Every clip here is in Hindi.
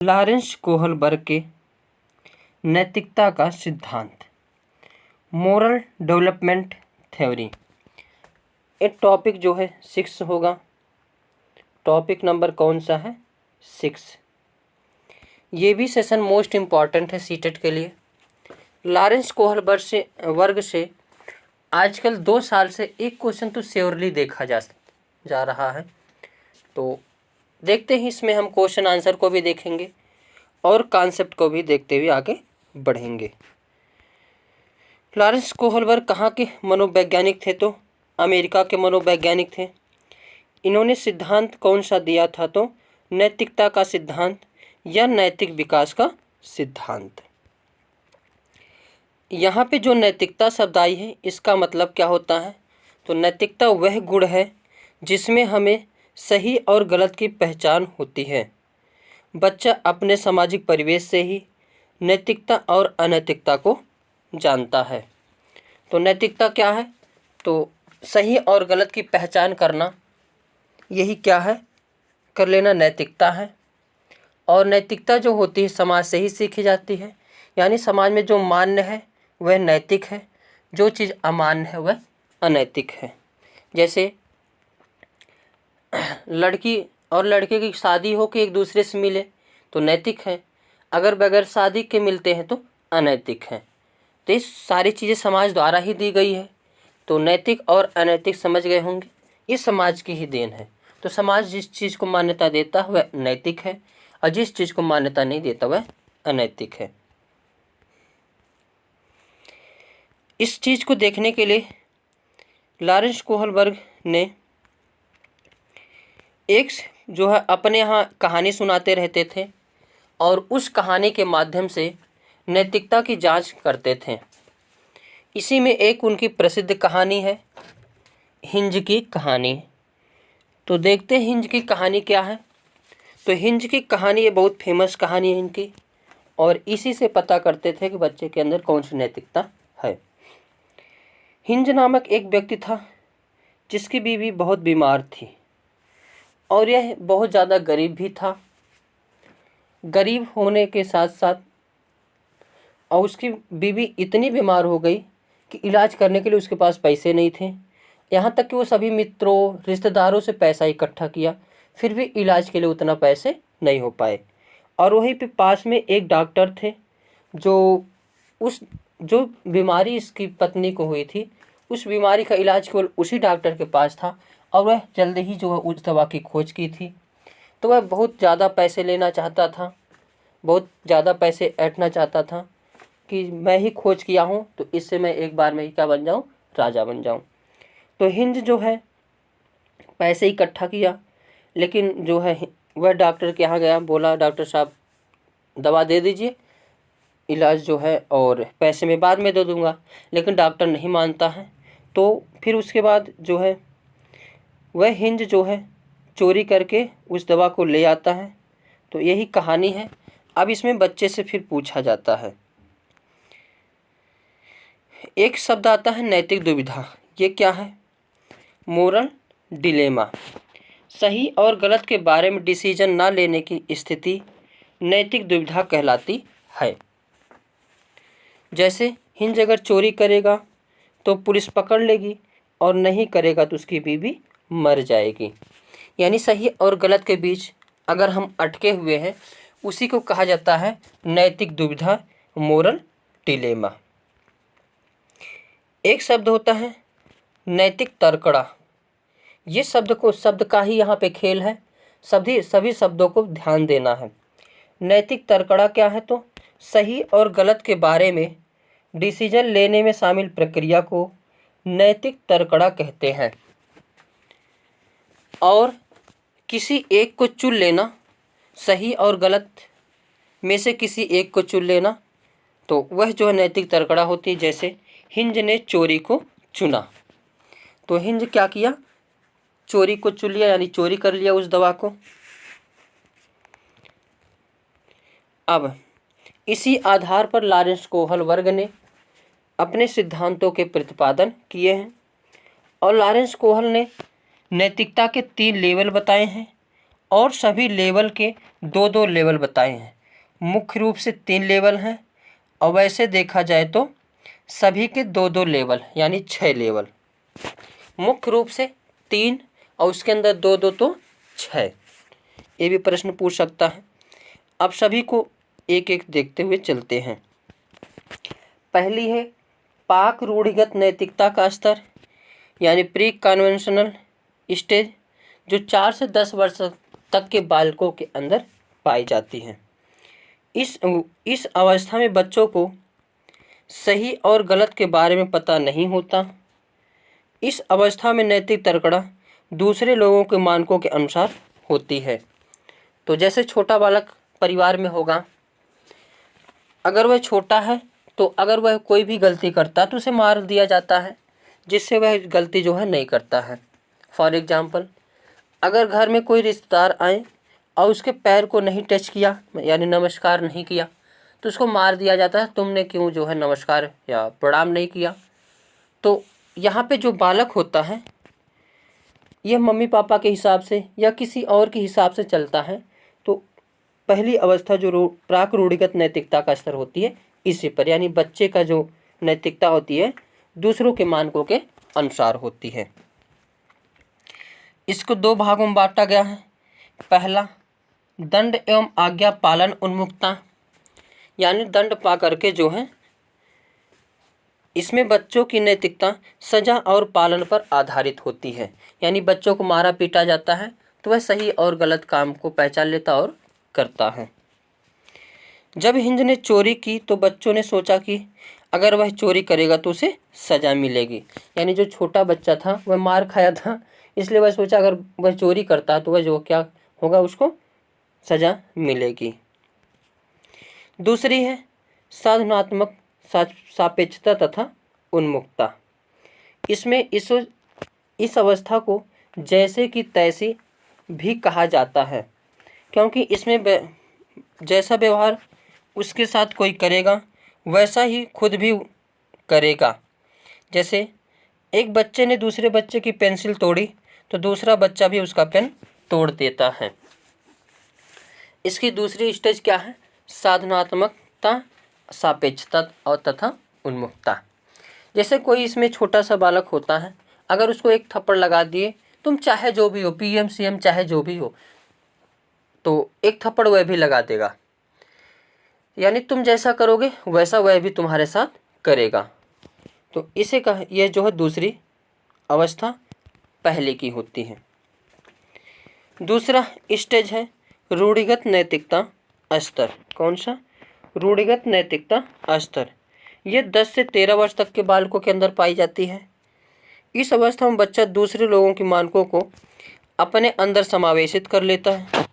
लॉरेंस कोहलबर्ग के नैतिकता का सिद्धांत, मोरल डेवलपमेंट थ्योरी। ये टॉपिक जो है 6 होगा। टॉपिक नंबर कौन सा है? 6। ये भी सेशन मोस्ट इम्पॉर्टेंट है सीटेट के लिए। लॉरेंस कोहलबर्ग से आजकल 2 साल से एक क्वेश्चन तो श्योरली देखा जा रहा है। तो देखते ही इसमें हम क्वेश्चन आंसर को भी देखेंगे और कॉन्सेप्ट को भी देखते हुए आगे बढ़ेंगे। लॉरेंस कोहलबर्ग कहाँ के मनोवैज्ञानिक थे? तो अमेरिका के मनोवैज्ञानिक थे। इन्होंने सिद्धांत कौन सा दिया था? तो नैतिकता का सिद्धांत या नैतिक विकास का सिद्धांत। यहाँ पे जो नैतिकता शब्द आई है इसका मतलब क्या होता है? तो नैतिकता वह गुण है जिसमें हमें सही और गलत की पहचान होती है। बच्चा अपने सामाजिक परिवेश से ही नैतिकता और अनैतिकता को जानता है। तो नैतिकता क्या है? तो सही और गलत की पहचान करना, यही क्या है? कर लेना नैतिकता है। और नैतिकता जो होती है समाज से ही सीखी जाती है। यानी समाज में जो मान्य है वह नैतिक है, जो चीज़ अमान्य है वह अनैतिक है। जैसे लड़की और लड़के की शादी हो कि एक दूसरे से मिले तो नैतिक है, अगर बगैर शादी के मिलते हैं तो अनैतिक है। तो ये सारी चीज़ें समाज द्वारा ही दी गई है। तो नैतिक और अनैतिक समझ गए होंगे, ये समाज की ही देन है। तो समाज जिस चीज़ को मान्यता देता है वह नैतिक है और जिस चीज़ को मान्यता नहीं देता वह अनैतिक है। इस चीज़ को देखने के लिए लॉरेंस कोहलबर्ग ने एक जो है अपने यहाँ कहानी सुनाते रहते थे और उस कहानी के माध्यम से नैतिकता की जांच करते थे। इसी में एक उनकी प्रसिद्ध कहानी है, हिंज की कहानी। तो देखते हैं हिंज की कहानी क्या है। तो हिंज की कहानी ये बहुत फेमस कहानी है इनकी, और इसी से पता करते थे कि बच्चे के अंदर कौन सी नैतिकता है। हिंज नामक एक व्यक्ति था जिसकी बीवी बहुत बीमार थी और यह बहुत ज़्यादा गरीब भी था। गरीब होने के साथ साथ और उसकी बीवी इतनी बीमार हो गई कि इलाज करने के लिए उसके पास पैसे नहीं थे। यहाँ तक कि वो सभी मित्रों रिश्तेदारों से पैसा इकट्ठा किया, फिर भी इलाज के लिए उतना पैसे नहीं हो पाए। और वहीं पे पास में एक डॉक्टर थे जो बीमारी इसकी पत्नी को हुई थी, उस बीमारी का इलाज केवल उसी डॉक्टर के पास था और वह जल्द ही जो है उस दवा की खोज की थी। तो वह बहुत ज़्यादा पैसे लेना चाहता था, बहुत ज़्यादा पैसे ऐंठना चाहता था कि मैं ही खोज किया हूँ तो इससे मैं एक बार में ही क्या बन जाऊँ? राजा बन जाऊँ। तो हिंज जो है पैसे इकट्ठा किया, लेकिन जो है वह डॉक्टर के यहाँ गया, बोला डॉक्टर साहब दवा दे दीजिए, इलाज जो है और पैसे मैं बाद में दे दूँगा। लेकिन डॉक्टर नहीं मानता है। तो फिर उसके बाद जो है वह हिंज जो है चोरी करके उस दवा को ले आता है। तो यही कहानी है। अब इसमें बच्चे से फिर पूछा जाता है, एक शब्द आता है नैतिक दुविधा। ये क्या है? Moral dilemma. सही और गलत के बारे में डिसीजन ना लेने की स्थिति नैतिक दुविधा कहलाती है। जैसे हिंज अगर चोरी करेगा तो पुलिस पकड़ लेगी और नहीं करेगा तो उसकी बीवी मर जाएगी। यानी सही और गलत के बीच अगर हम अटके हुए हैं उसी को कहा जाता है नैतिक दुविधा, मोरल डिलेमा। एक शब्द होता है नैतिक तर्कड़ा। ये शब्द का ही यहाँ पे खेल है, सभी शब्दों को ध्यान देना है। नैतिक तर्कड़ा क्या है? तो सही और गलत के बारे में डिसीजन लेने में शामिल प्रक्रिया को नैतिक तर्कड़ा कहते हैं। और किसी एक को चुन लेना, सही और गलत में से किसी एक को चुन लेना, तो वह जो है नैतिक तर्कड़ा होती है। जैसे हिंज ने चोरी को चुना, तो हिंज क्या किया? चोरी को चुन लिया, यानी चोरी कर लिया उस दवा को। अब इसी आधार पर लॉरेंस कोहलबर्ग ने अपने सिद्धांतों के प्रतिपादन किए हैं। और लॉरेंस कोहल ने नैतिकता के 3 लेवल बताए हैं और सभी लेवल के 2-2 लेवल बताए हैं। मुख्य रूप से 3 लेवल हैं और वैसे देखा जाए तो सभी के 2-2 लेवल यानी 6 लेवल। मुख्य रूप से 3 और उसके अंदर 2-2 तो 6। ये भी प्रश्न पूछ सकता है। अब सभी को एक एक देखते हुए चलते हैं। पहली है पाक रूढ़िगत नैतिकता का स्तर यानी प्री कन्वेंशनल स्टेज, जो 4 से 10 वर्ष तक के बालकों के अंदर पाई जाती है। इस अवस्था में बच्चों को सही और गलत के बारे में पता नहीं होता। इस अवस्था में नैतिक तर्कणा दूसरे लोगों के मानकों के अनुसार होती है। तो जैसे छोटा बालक परिवार में होगा, अगर वह छोटा है तो अगर वह कोई भी गलती करता तो उसे मार दिया जाता है, जिससे वह गलती जो है नहीं करता है। फॉर एग्जाम्पल, अगर घर में कोई रिश्तेदार आए और उसके पैर को नहीं टच किया यानी नमस्कार नहीं किया तो उसको मार दिया जाता है, तुमने क्यों जो है नमस्कार या प्रणाम नहीं किया। तो यहाँ पे जो बालक होता है यह मम्मी पापा के हिसाब से या किसी और के हिसाब से चलता है। तो पहली अवस्था जो प्राक रूढ़िगत नैतिकता का स्तर होती है इसी पर, यानी बच्चे का जो नैतिकता होती है दूसरों के मानकों के अनुसार होती है। इसको 2 भागों में बांटा गया है। पहला दंड एवं आज्ञा पालन उन्मुखता, यानी दंड पा करके जो है इसमें बच्चों की नैतिकता सजा और पालन पर आधारित होती है। यानी बच्चों को मारा पीटा जाता है तो वह सही और गलत काम को पहचान लेता और करता है। जब हिंद ने चोरी की तो बच्चों ने सोचा कि अगर वह चोरी करेगा तो उसे सज़ा मिलेगी। यानी जो छोटा बच्चा था वह मार खाया था, इसलिए वह सोचा अगर वह चोरी करता तो वह जो क्या होगा उसको सज़ा मिलेगी। दूसरी है साधनात्मक सापेक्षता तथा उन्मुक्ता। इसमें इस अवस्था को जैसे कि तैसे भी कहा जाता है, क्योंकि इसमें जैसा व्यवहार उसके साथ कोई करेगा वैसा ही खुद भी करेगा। जैसे एक बच्चे ने दूसरे बच्चे की पेंसिल तोड़ी तो दूसरा बच्चा भी उसका पेन तोड़ देता है। इसकी दूसरी स्टेज क्या है? साधनात्मकता, सापेक्षता और तथा उन्मुक्ता। जैसे कोई इसमें छोटा सा बालक होता है, अगर उसको एक थप्पड़ लगा दिए, तुम चाहे जो भी हो, पीएम सीएम चाहे जो भी हो, तो एक थप्पड़ वह भी लगा देगा। यानी तुम जैसा करोगे वैसा वह भी तुम्हारे साथ करेगा। तो इसे कहा, यह जो है दूसरी अवस्था पहले की होती है। दूसरा स्टेज है रूढ़िगत नैतिकता स्तर। कौन सा? रूढ़िगत नैतिकता स्तर। यह 10 से 13 वर्ष तक के बालकों के अंदर पाई जाती है। इस अवस्था में बच्चा दूसरे लोगों के मानकों को अपने अंदर समावेशित कर लेता है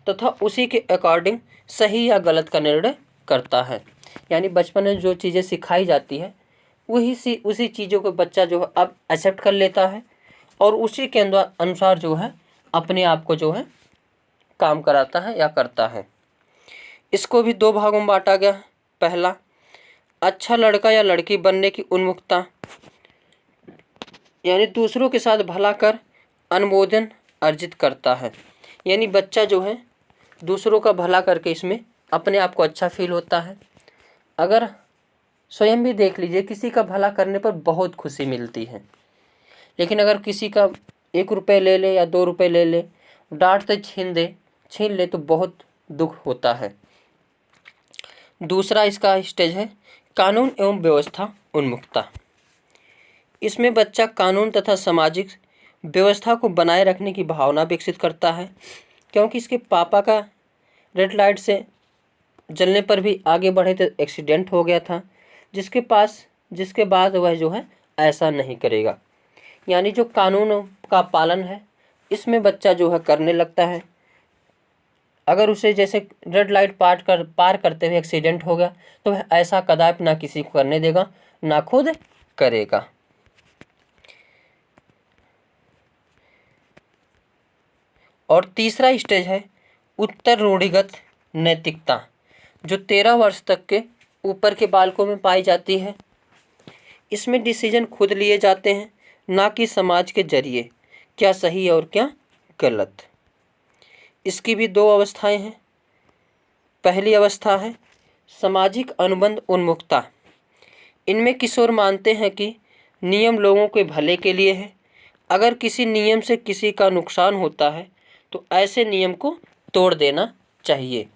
तथा उसी के अकॉर्डिंग सही या गलत का निर्णय करता है। यानी बचपन में जो चीज़ें सिखाई जाती है उसी चीज़ों को बच्चा जो है अब एक्सेप्ट कर लेता है और उसी के अनुसार जो है अपने आप को जो है काम कराता है या करता है। इसको भी 2 भागों में बांटा गया है। पहला अच्छा लड़का या लड़की बनने की उन्मुखता, यानी दूसरों के साथ भला कर अनुमोदन अर्जित करता है। यानी बच्चा जो है दूसरों का भला करके इसमें अपने आप को अच्छा फील होता है। अगर स्वयं भी देख लीजिए, किसी का भला करने पर बहुत खुशी मिलती है, लेकिन अगर किसी का 1 रुपये ले ले या 2 रुपये ले ले, डांट से छीन ले तो बहुत दुख होता है। दूसरा इसका स्टेज है कानून एवं व्यवस्था उन्मुखता। इसमें बच्चा कानून तथा सामाजिक व्यवस्था को बनाए रखने की भावना विकसित करता है, क्योंकि इसके पापा का रेड लाइट से जलने पर भी आगे बढ़े तो एक्सीडेंट हो गया था, जिसके बाद वह जो है ऐसा नहीं करेगा। यानी जो कानून का पालन है इसमें बच्चा जो है करने लगता है। अगर उसे जैसे रेड लाइट पार करते हुए एक्सीडेंट हो गया तो वह ऐसा कदापि ना किसी को करने देगा, ना खुद करेगा। और तीसरा स्टेज है उत्तर रूढ़िगत नैतिकता, जो 13 वर्ष तक के ऊपर के बालकों में पाई जाती है। इसमें डिसीजन खुद लिए जाते हैं, ना कि समाज के जरिए क्या सही और क्या गलत। इसकी भी दो अवस्थाएं हैं। पहली अवस्था है सामाजिक अनुबंध उन्मुखता। इनमें किशोर मानते हैं कि नियम लोगों के भले के लिए है। अगर किसी नियम से किसी का नुकसान होता है तो ऐसे नियम को तोड़ देना चाहिए।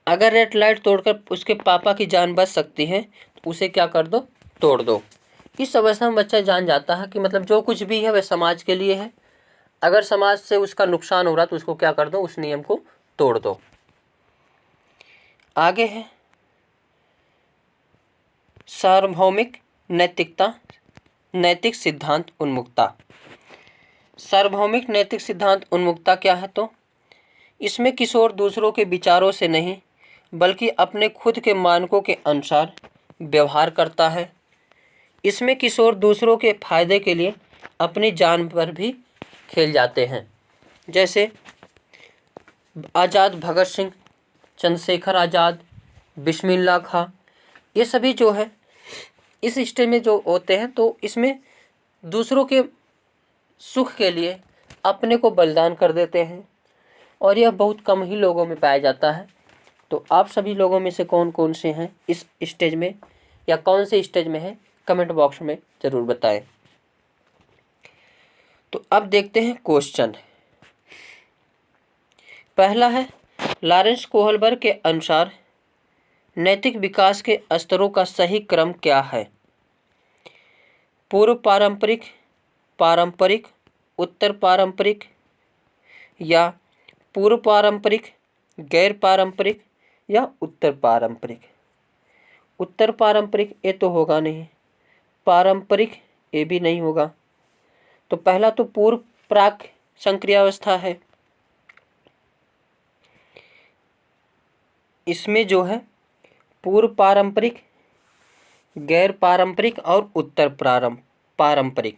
अगर रेड लाइट तोड़कर उसके पापा की जान बच सकती है तो उसे क्या कर दो, तोड़ दो। इस अवस्था में बच्चा जान जाता है कि मतलब जो कुछ भी है वह समाज के लिए है। अगर समाज से उसका नुकसान हो रहा तो उसको क्या कर दो, उस नियम को तोड़ दो। आगे है सार्वभौमिक नैतिकता, नैतिक सिद्धांत उन्मुखता। सार्वभौमिक नैतिक सिद्धांत उन्मुखता क्या है? तो इसमें किशोर दूसरों के विचारों से नहीं बल्कि अपने खुद के मानकों के अनुसार व्यवहार करता है। इसमें किशोर दूसरों के फायदे के लिए अपनी जान पर भी खेल जाते हैं। जैसे आज़ाद भगत सिंह, चंद्रशेखर आज़ाद, बिस्मिल्लाह खां, ये सभी जो है इस स्टेज में जो होते हैं तो इसमें दूसरों के सुख के लिए अपने को बलिदान कर देते हैं और यह बहुत कम ही लोगों में पाया जाता है। तो आप सभी लोगों में से कौन कौन से हैं इस स्टेज में या कौन से स्टेज में हैं, कमेंट बॉक्स में ज़रूर बताएं। तो अब देखते हैं क्वेश्चन। पहला है लॉरेंस कोहलबर्ग के अनुसार नैतिक विकास के स्तरों का सही क्रम क्या है? पूर्व पारंपरिक, पारंपरिक, उत्तर पारंपरिक या पूर्व पारंपरिक, गैर पारंपरिक या उत्तर पारंपरिक? उत्तर पारंपरिक ये तो होगा नहीं, पारंपरिक ये भी नहीं होगा। तो पहला तो पूर्व प्राक संक्रियावस्था है। इसमें जो है पूर्व पारंपरिक, गैर पारंपरिक और उत्तर पारंपरिक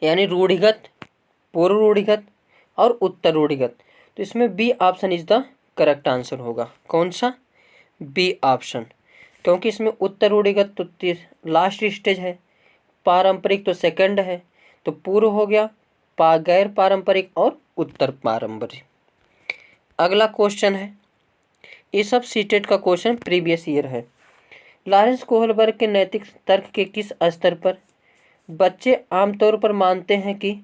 यानी रूढ़िगत, पूर्व रूढ़िगत और उत्तर रूढ़िगत। तो इसमें B option is the correct answer होगा। कौन सा? बी ऑप्शन, क्योंकि इसमें उत्तर रूढ़िगत तो लास्ट स्टेज है, पारंपरिक तो सेकंड है, तो पूर्व हो गया, गैर पारंपरिक और उत्तर पारंपरिक। अगला क्वेश्चन है, ये सब सीटेट का क्वेश्चन प्रीवियस ईयर है। लॉरेंस कोहलबर्ग के नैतिक तर्क के किस स्तर पर बच्चे आमतौर पर मानते हैं कि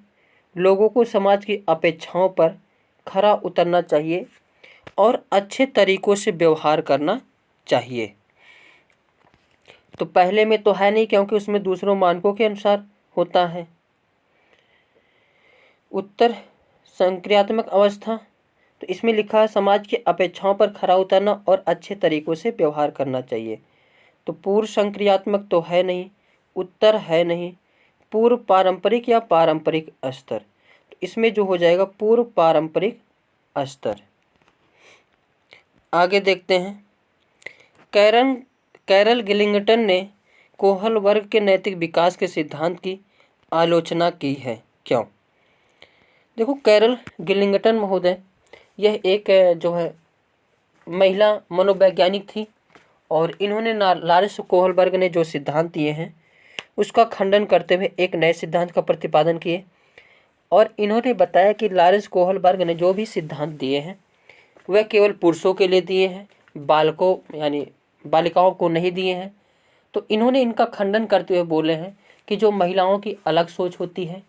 लोगों को समाज की अपेक्षाओं पर खरा उतरना चाहिए और अच्छे तरीकों से व्यवहार करना चाहिए? तो पहले में तो है नहीं, क्योंकि उसमें दूसरों मानकों के अनुसार होता है। उत्तर संक्रियात्मक अवस्था, तो इसमें लिखा है समाज की अपेक्षाओं पर खरा उतरना और अच्छे तरीकों से व्यवहार करना चाहिए। तो पूर्व संक्रियात्मक तो है नहीं, उत्तर है नहीं, पूर्व पारंपरिक या पारंपरिक स्तर, तो इसमें जो हो जाएगा पूर्व पारंपरिक स्तर। आगे देखते हैं, कैरल गिलिंगटन ने कोहलबर्ग के नैतिक विकास के सिद्धांत की आलोचना की है, क्यों? देखो, कैरल गिलिंगटन महोदय यह एक जो है महिला मनोवैज्ञानिक थी और इन्होंने लॉरेंस कोहलबर्ग ने जो सिद्धांत दिए हैं उसका खंडन करते हुए एक नए सिद्धांत का प्रतिपादन किए। और इन्होंने बताया कि लॉरेंस कोहलबर्ग ने जो भी सिद्धांत दिए हैं वह केवल पुरुषों के लिए दिए हैं, बालकों यानी बालिकाओं को नहीं दिए हैं। तो इन्होंने इनका खंडन करते हुए बोले हैं कि जो महिलाओं की अलग सोच होती है,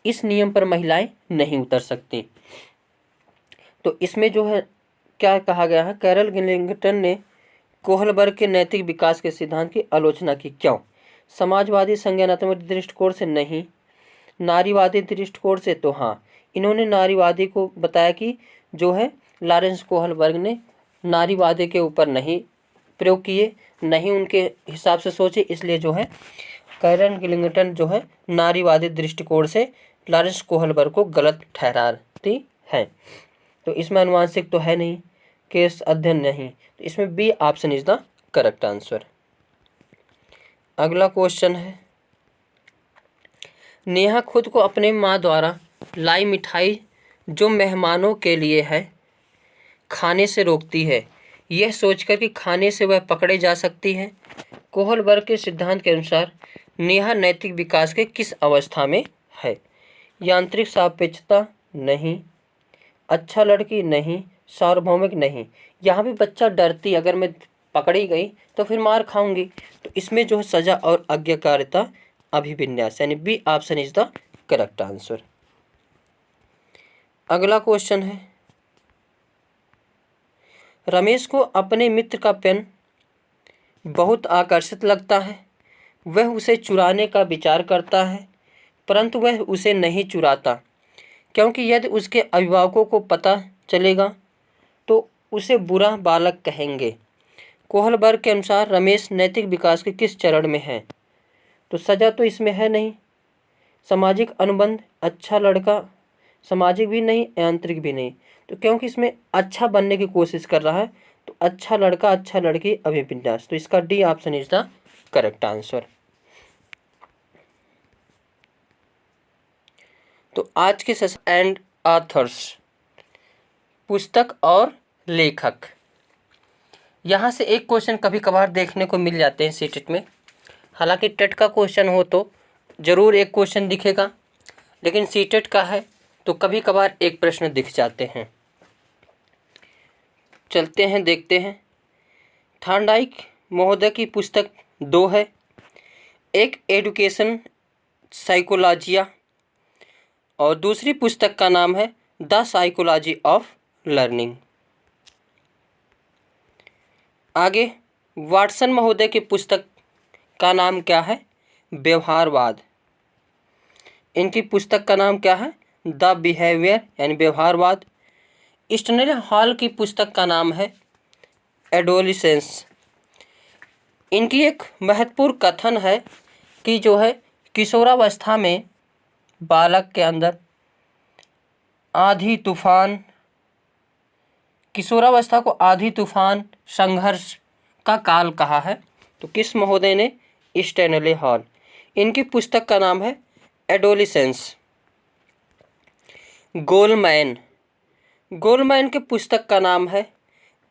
इस नियम पर महिलाएं नहीं उतर सकती। तो इसमें जो है क्या कहा गया है, कैरल गिलिंगटन ने कोहलबर्ग के नैतिक विकास के सिद्धांत की आलोचना की, क्यों? समाजवादी संज्ञानात्मक दृष्टिकोण से नहीं, नारीवादी दृष्टिकोण से तो हाँ। इन्होंने नारीवादी को बताया कि जो है लॉरेंस कोहलबर्ग ने नारीवादी के ऊपर नहीं प्रयोग किए, नहीं उनके हिसाब से सोचे, इसलिए जो है कैरल गिलिंगटन जो है नारीवादी दृष्टिकोण से लॉरेंस कोहलबर्ग को गलत ठहराती है। तो इसमें अनुवांशिक तो है नहीं, केस अध्ययन नहीं, तो इसमें B option is the correct answer. अगला क्वेश्चन है, नेहा खुद को अपने माँ द्वारा लाई मिठाई जो मेहमानों के लिए है खाने से रोकती है, यह सोचकर कि खाने से वह पकड़े जा सकती है। कोहलबर्ग के सिद्धांत के अनुसार नेहा नैतिक विकास के किस अवस्था में है? यांत्रिक सापेक्षता, नहीं, अच्छा लड़की नहीं, सार्वभौमिक नहीं। यहाँ भी बच्चा डरती, अगर मैं पकड़ी गई तो फिर मार खाऊंगी। तो इसमें जो है सजा और आज्ञाकारिता अभिविन्यास, यानी B option is the correct answer. अगला क्वेश्चन है, रमेश को अपने मित्र का पेन बहुत आकर्षित लगता है। वह उसे चुराने का विचार करता है, परंतु वह उसे नहीं चुराता, क्योंकि यदि उसके अभिभावकों को पता चलेगा तो उसे बुरा बालक कहेंगे। कोहलबर्ग के अनुसार रमेश नैतिक विकास के किस चरण में है? तो सजा तो इसमें है नहीं। सामाजिक अनुबंध, अच्छा लड़का, सामाजिक भी नहीं, यांत्रिक भी नहीं। तो क्योंकि इसमें अच्छा बनने की कोशिश कर रहा है, तो अच्छा लड़का, अच्छा लड़की, अभिविन्यास। तो इसका D option is the correct answer. तो आज के सेशन एंड ऑथर्स, पुस्तक और लेखक, यहाँ से एक क्वेश्चन कभी कभार देखने को मिल जाते हैं सीटेट में। हालांकि टेट का क्वेश्चन हो तो ज़रूर एक क्वेश्चन दिखेगा, लेकिन सीटेट का है तो कभी कभार एक प्रश्न दिख जाते हैं। चलते हैं, देखते हैं। थार्नडाइक महोदय की पुस्तक दो है, एक एडुकेशन साइकोलॉजिया और दूसरी पुस्तक का नाम है द साइकोलॉजी ऑफ लर्निंग। आगे वाटसन महोदय की पुस्तक का नाम क्या है? व्यवहारवाद। इनकी पुस्तक का नाम क्या है? द बिहेवियर, यानी व्यवहारवाद। स्टैनले हॉल की पुस्तक का नाम है एडोलिसेंस। इनकी एक महत्वपूर्ण कथन है कि जो है किशोरावस्था में बालक के अंदर आंधी तूफान, किशोरावस्था को आंधी तूफान संघर्ष का काल कहा है। तो किस महोदय ने? Stanley hall. इनकी पुस्तक का नाम है एडोलिसेंस। गोलमैन, गोलमैन के पुस्तक का नाम है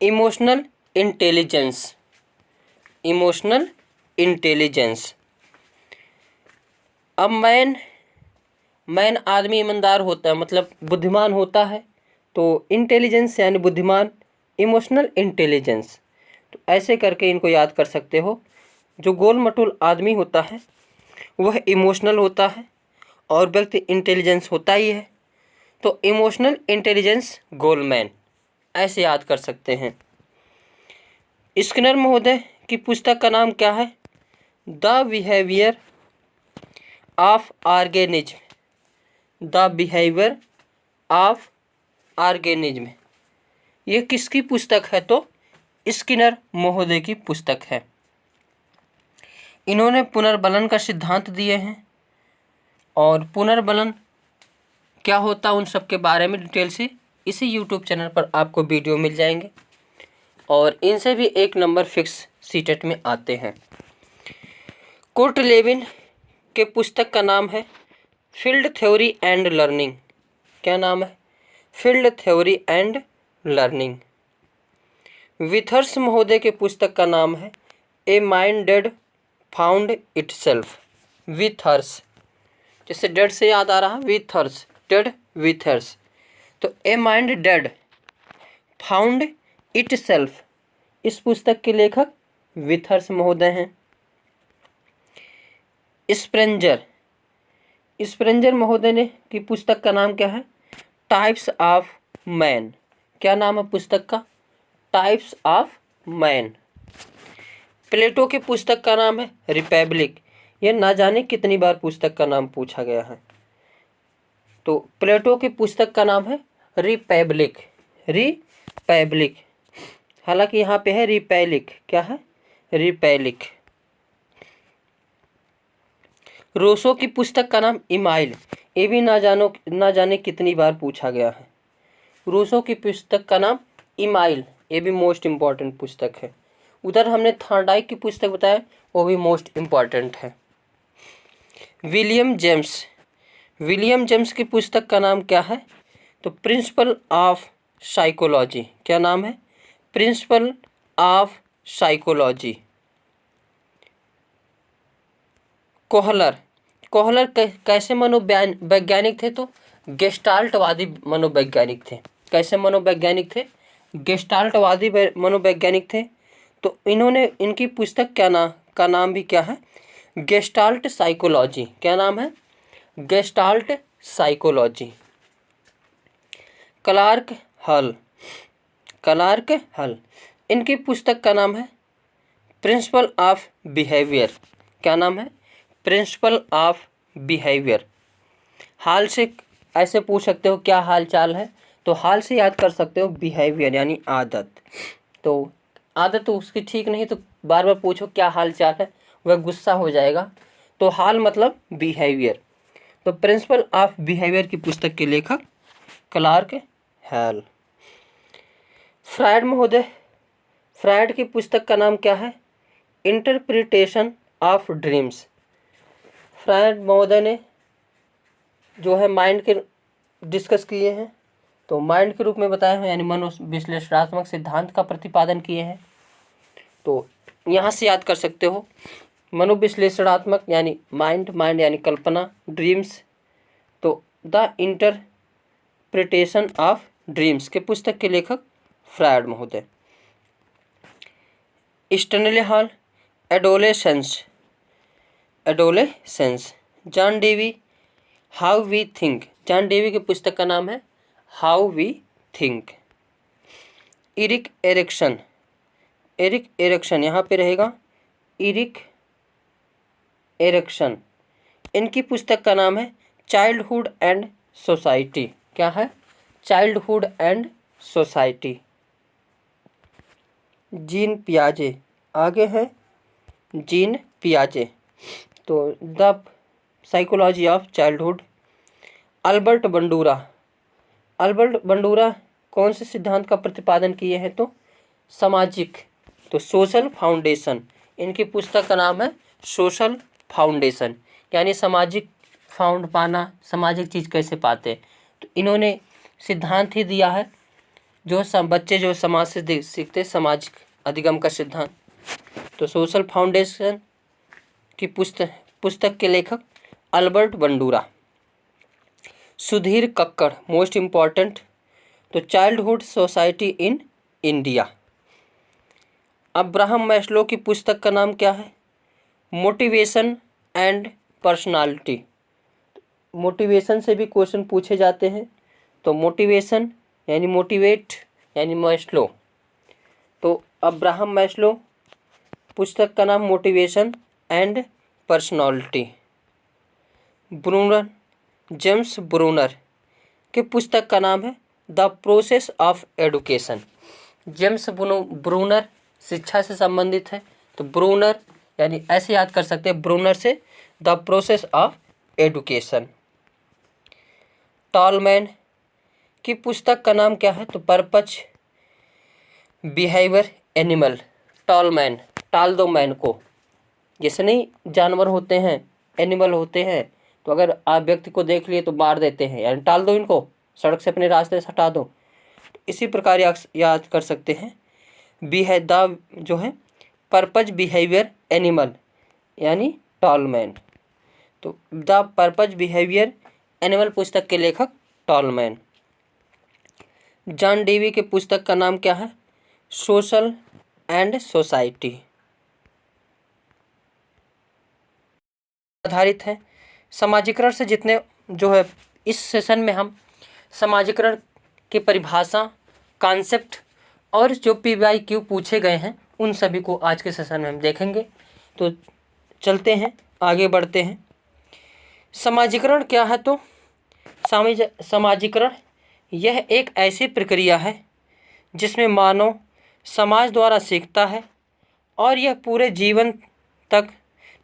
इमोशनल इंटेलिजेंस। Emotional intelligence. अब मैन आदमी ईमानदार होता है, मतलब बुद्धिमान होता है, तो इंटेलिजेंस यानी बुद्धिमान, इमोशनल इंटेलिजेंस। तो ऐसे करके इनको याद कर सकते हो। जो गोल मटोल आदमी होता है वह इमोशनल होता है और व्यक्ति इंटेलिजेंस होता ही है, तो इमोशनल इंटेलिजेंस गोलमैन, ऐसे याद कर सकते हैं। स्किनर महोदय की पुस्तक का नाम क्या है? The behaviour of organism. The behaviour of organism, ये किसकी पुस्तक है? तो स्किनर महोदय की पुस्तक है। इन्होंने पुनर्बलन का सिद्धांत दिए हैं, और पुनर्बलन क्या होता है उन सब के बारे में डिटेल से इसी यूट्यूब चैनल पर आपको वीडियो मिल जाएंगे, और इनसे भी एक नंबर फिक्स सीटेट में आते हैं। कुर्ट लेविन के पुस्तक का नाम है फील्ड थ्योरी एंड लर्निंग। क्या नाम है? Field theory and learning. विथर्स महोदय के पुस्तक का नाम है ए माइंड डेड फाउंड इटसेल्फ। विथर्स, जैसे डेड से याद आ रहा, विथर्स, डेड, विथर्स। तो a mind dead found itself, इस पुस्तक के लेखक विथर्स महोदय हैं। स्प्रेंजर, स्प्रेंजर महोदय ने की पुस्तक का नाम क्या है? Types of man. क्या नाम है पुस्तक का? Types of man. प्लेटो की पुस्तक का नाम है रिपब्लिक। ये ना जाने कितनी बार पुस्तक का नाम पूछा गया है। तो प्लेटो की पुस्तक का नाम है रिपब्लिक। रिपब्लिक, हालांकि यहाँ पे है रिपैलिक। क्या है? रिपैलिक। रोसो की पुस्तक का नाम इमाइल। ये भी ना जाने कितनी बार पूछा गया है। रूसो की पुस्तक का नाम इमाइल, ये भी मोस्ट इम्पॉर्टेंट पुस्तक है। उधर हमने थॉर्नडाइक की पुस्तक बताया, वो भी मोस्ट इम्पॉर्टेंट है। विलियम जेम्स, विलियम जेम्स की पुस्तक का नाम क्या है? तो प्रिंसिपल ऑफ साइकोलॉजी। क्या नाम है? Principle of psychology. Kohler, Kohler कैसे मनोवैज्ञानिक थे? तो गेस्टाल्टवादी मनोवैज्ञानिक थे। कैसे मनोवैज्ञानिक थे? गेस्टाल्टवादी मनोवैज्ञानिक थे। तो इन्होंने, इनकी पुस्तक का नाम भी क्या है? Gestalt psychology. क्या नाम है? Gestalt psychology. क्लार्क हल, इनकी पुस्तक का नाम है प्रिंसिपल ऑफ बिहेवियर। क्या नाम है? Principle of behaviour. हाल से ऐसे पूछ सकते हो क्या हाल चाल है, तो हाल से याद कर सकते हो बिहेवियर यानी आदत। तो आदत तो उसकी ठीक नहीं, तो बार बार पूछो क्या हाल चाल है, वह गुस्सा हो जाएगा। तो हाल मतलब बिहेवियर। तो प्रिंसिपल ऑफ बिहेवियर की पुस्तक के लेखक क्लार्क हल। फ्रायड महोदय, फ्रायड की पुस्तक का नाम क्या है? Interpretation of dreams. फ्रायड महोदय ने जो है माइंड के डिस्कस किए हैं, तो माइंड के रूप में बताया है, यानी मनोविश्लेषणात्मक सिद्धांत का प्रतिपादन किए हैं। तो यहाँ से याद कर सकते हो मनोविश्लेषणात्मक यानी माइंड यानी कल्पना, ड्रीम्स, तो द इंटरप्रिटेशन ऑफ ड्रीम्स के पुस्तक के लेखक फ्रायड महोदय। Stanley Hall, adolescence, John Dewey, how we think. John Dewey की पुस्तक का नाम है how we think. Erik Erikson, यहाँ पे रहेगा इरिक एरिक्सन। इनकी पुस्तक का नाम है चाइल्डहुड एंड सोसाइटी। क्या है? Childhood and society. जीन पियाजे, आगे है जीन पियाजे, तो the psychology of childhood. Albert Bandura कौन से सिद्धांत का प्रतिपादन किए हैं? तो सामाजिक, तो सोशल फाउंडेशन। इनकी पुस्तक का नाम है सोशल फाउंडेशन, यानी सामाजिक फाउंड पाना, सामाजिक चीज़ कैसे पाते। तो इन्होंने सिद्धांत ही दिया है जो बच्चे जो समाज से सीखते, सामाजिक अधिगम का सिद्धांत। तो सोशल फाउंडेशन की पुस्तक के लेखक Albert Bandura. Sudhir Kakkar, most important, तो childhood society in India. Abraham Maslow की पुस्तक का नाम क्या है? Motivation and personality. मोटिवेशन से भी क्वेश्चन पूछे जाते हैं, तो मोटिवेशन यानी मोटिवेट यानी मैस्लो, तो अब्राहम मैस्लो पुस्तक का नाम motivation and personality. James Bruner के पुस्तक का नाम है the process of education. James Bruner शिक्षा से संबंधित है, तो ब्रूनर यानी ऐसे याद कर सकते हैं ब्रूनर से the process of education. Tall man की पुस्तक का नाम क्या है? तो पर्पज बिहेवियर एनिमल। टॉलमैन, टाल दो मैन को, जैसे नहीं जानवर होते हैं, एनिमल होते हैं, तो अगर आप व्यक्ति को देख लिए तो मार देते हैं, यानी टाल दो इनको, सड़क से अपने रास्ते से हटा दो। तो इसी प्रकार याद कर सकते हैं द जो है पर्पज बिहेवियर एनिमल यानी टॉलमैन। तो द पर्पज बिहेवियर एनिमल पुस्तक के लेखक टॉलमैन। जॉन डेवी के पुस्तक का नाम क्या है? Social and society. आधारित है समाजीकरण से जितने जो है, इस सेशन में हम समाजीकरण की परिभाषा, कॉन्सेप्ट और जो PYQ पूछे गए हैं उन सभी को आज के सेशन में हम देखेंगे। तो चलते हैं, आगे बढ़ते हैं। समाजीकरण क्या है? तो समाजीकरण यह एक ऐसी प्रक्रिया है जिसमें मानव समाज द्वारा सीखता है और यह पूरे जीवन तक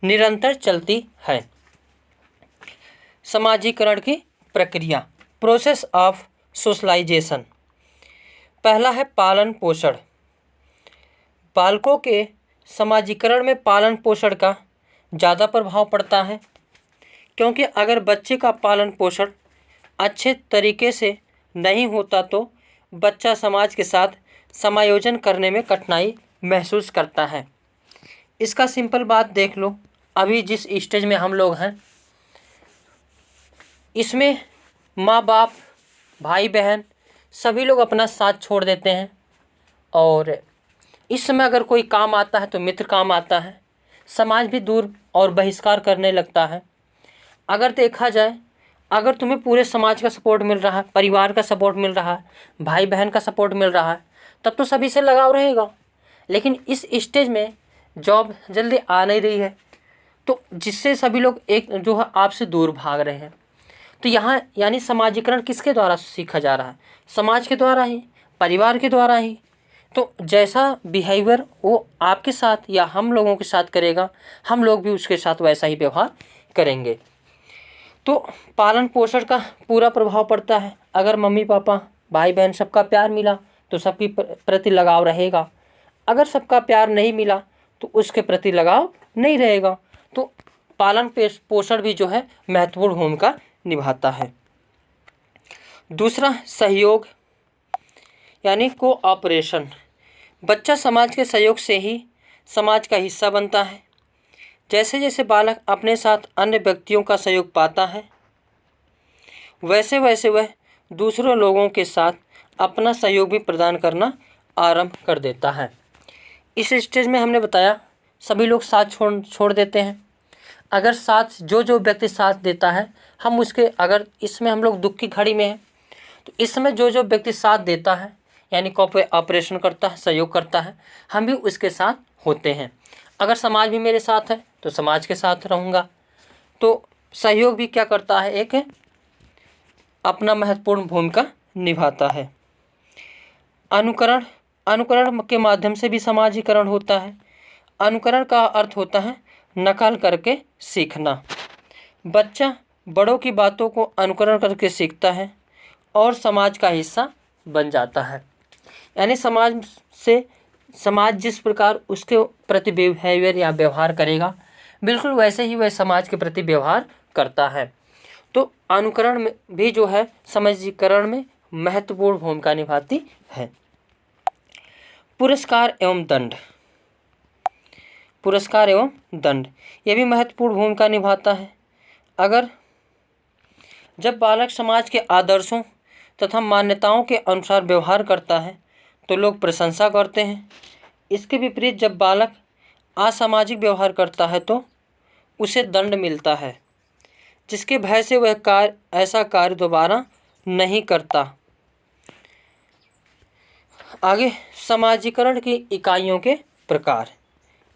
निरंतर चलती है। समाजीकरण की प्रक्रिया, प्रोसेस ऑफ सोशलाइजेशन। पहला है पालन पोषण। बालकों के समाजीकरण में पालन पोषण का ज़्यादा प्रभाव पड़ता है, क्योंकि अगर बच्चे का पालन पोषण अच्छे तरीके से नहीं होता तो बच्चा समाज के साथ समायोजन करने में कठिनाई महसूस करता है। इसका सिंपल बात देख लो, अभी जिस स्टेज में हम लोग हैं इसमें माँ बाप, भाई बहन सभी लोग अपना साथ छोड़ देते हैं। और इस समय अगर कोई काम आता है तो मित्र काम आता है। समाज भी दूर और बहिष्कार करने लगता है। अगर देखा जाए, अगर तुम्हें पूरे समाज का सपोर्ट मिल रहा है, परिवार का सपोर्ट मिल रहा है, भाई बहन का सपोर्ट मिल रहा है, तब तो सभी से लगाव रहेगा। लेकिन इस स्टेज में जॉब जल्दी आ नहीं रही है, तो जिससे सभी लोग एक जो है आपसे दूर भाग रहे हैं। तो यहाँ यानी समाजीकरण किसके द्वारा सीखा जा रहा है? समाज के द्वारा ही, परिवार के द्वारा ही। तो जैसा बिहेवियर वो आपके साथ या हम लोगों के साथ करेगा, हम लोग भी उसके साथ वैसा ही व्यवहार करेंगे। तो पालन पोषण का पूरा प्रभाव पड़ता है। अगर मम्मी पापा, भाई बहन सबका प्यार मिला तो सबके प्रति लगाव रहेगा। अगर सबका प्यार नहीं मिला तो उसके प्रति लगाव नहीं रहेगा। तो पालन पोषण भी जो है महत्वपूर्ण भूमिका निभाता है। दूसरा, सहयोग यानी कोऑपरेशन। बच्चा समाज के सहयोग से ही समाज का हिस्सा बनता है। जैसे जैसे बालक अपने साथ अन्य व्यक्तियों का सहयोग पाता है, वैसे वैसे वह दूसरों लोगों के साथ अपना सहयोग भी प्रदान करना आरंभ कर देता है। इस स्टेज में हमने बताया सभी लोग साथ छोड़ देते हैं। अगर साथ जो व्यक्ति साथ देता है, हम उसके, अगर इसमें हम लोग दुख की घड़ी में हैं तो इसमें जो व्यक्ति साथ देता है यानी कोऑपरेशन करता है, सहयोग करता है, हम भी उसके साथ होते हैं। अगर समाज भी मेरे साथ है तो समाज के साथ रहूँगा। तो सहयोग भी क्या करता है, एक अपना महत्वपूर्ण भूमिका निभाता है। अनुकरण के माध्यम से भी समाजीकरण होता है। अनुकरण का अर्थ होता है नकल करके सीखना। बच्चा बड़ों की बातों को अनुकरण करके सीखता है और समाज का हिस्सा बन जाता है। यानी समाज जिस प्रकार उसके प्रति बिहेवियर या व्यवहार करेगा, बिल्कुल वैसे ही वह समाज के प्रति व्यवहार करता है। तो अनुकरण में भी जो है समाजीकरण में महत्वपूर्ण भूमिका निभाती है। पुरस्कार एवं दंड यह भी महत्वपूर्ण भूमिका निभाता है। जब बालक समाज के आदर्शों तथा मान्यताओं के अनुसार व्यवहार करता है तो लोग प्रशंसा करते हैं। इसके विपरीत जब बालक असामाजिक व्यवहार करता है तो उसे दंड मिलता है, जिसके भय से वह ऐसा कार्य दोबारा नहीं करता। आगे, समाजीकरण की इकाइयों के प्रकार।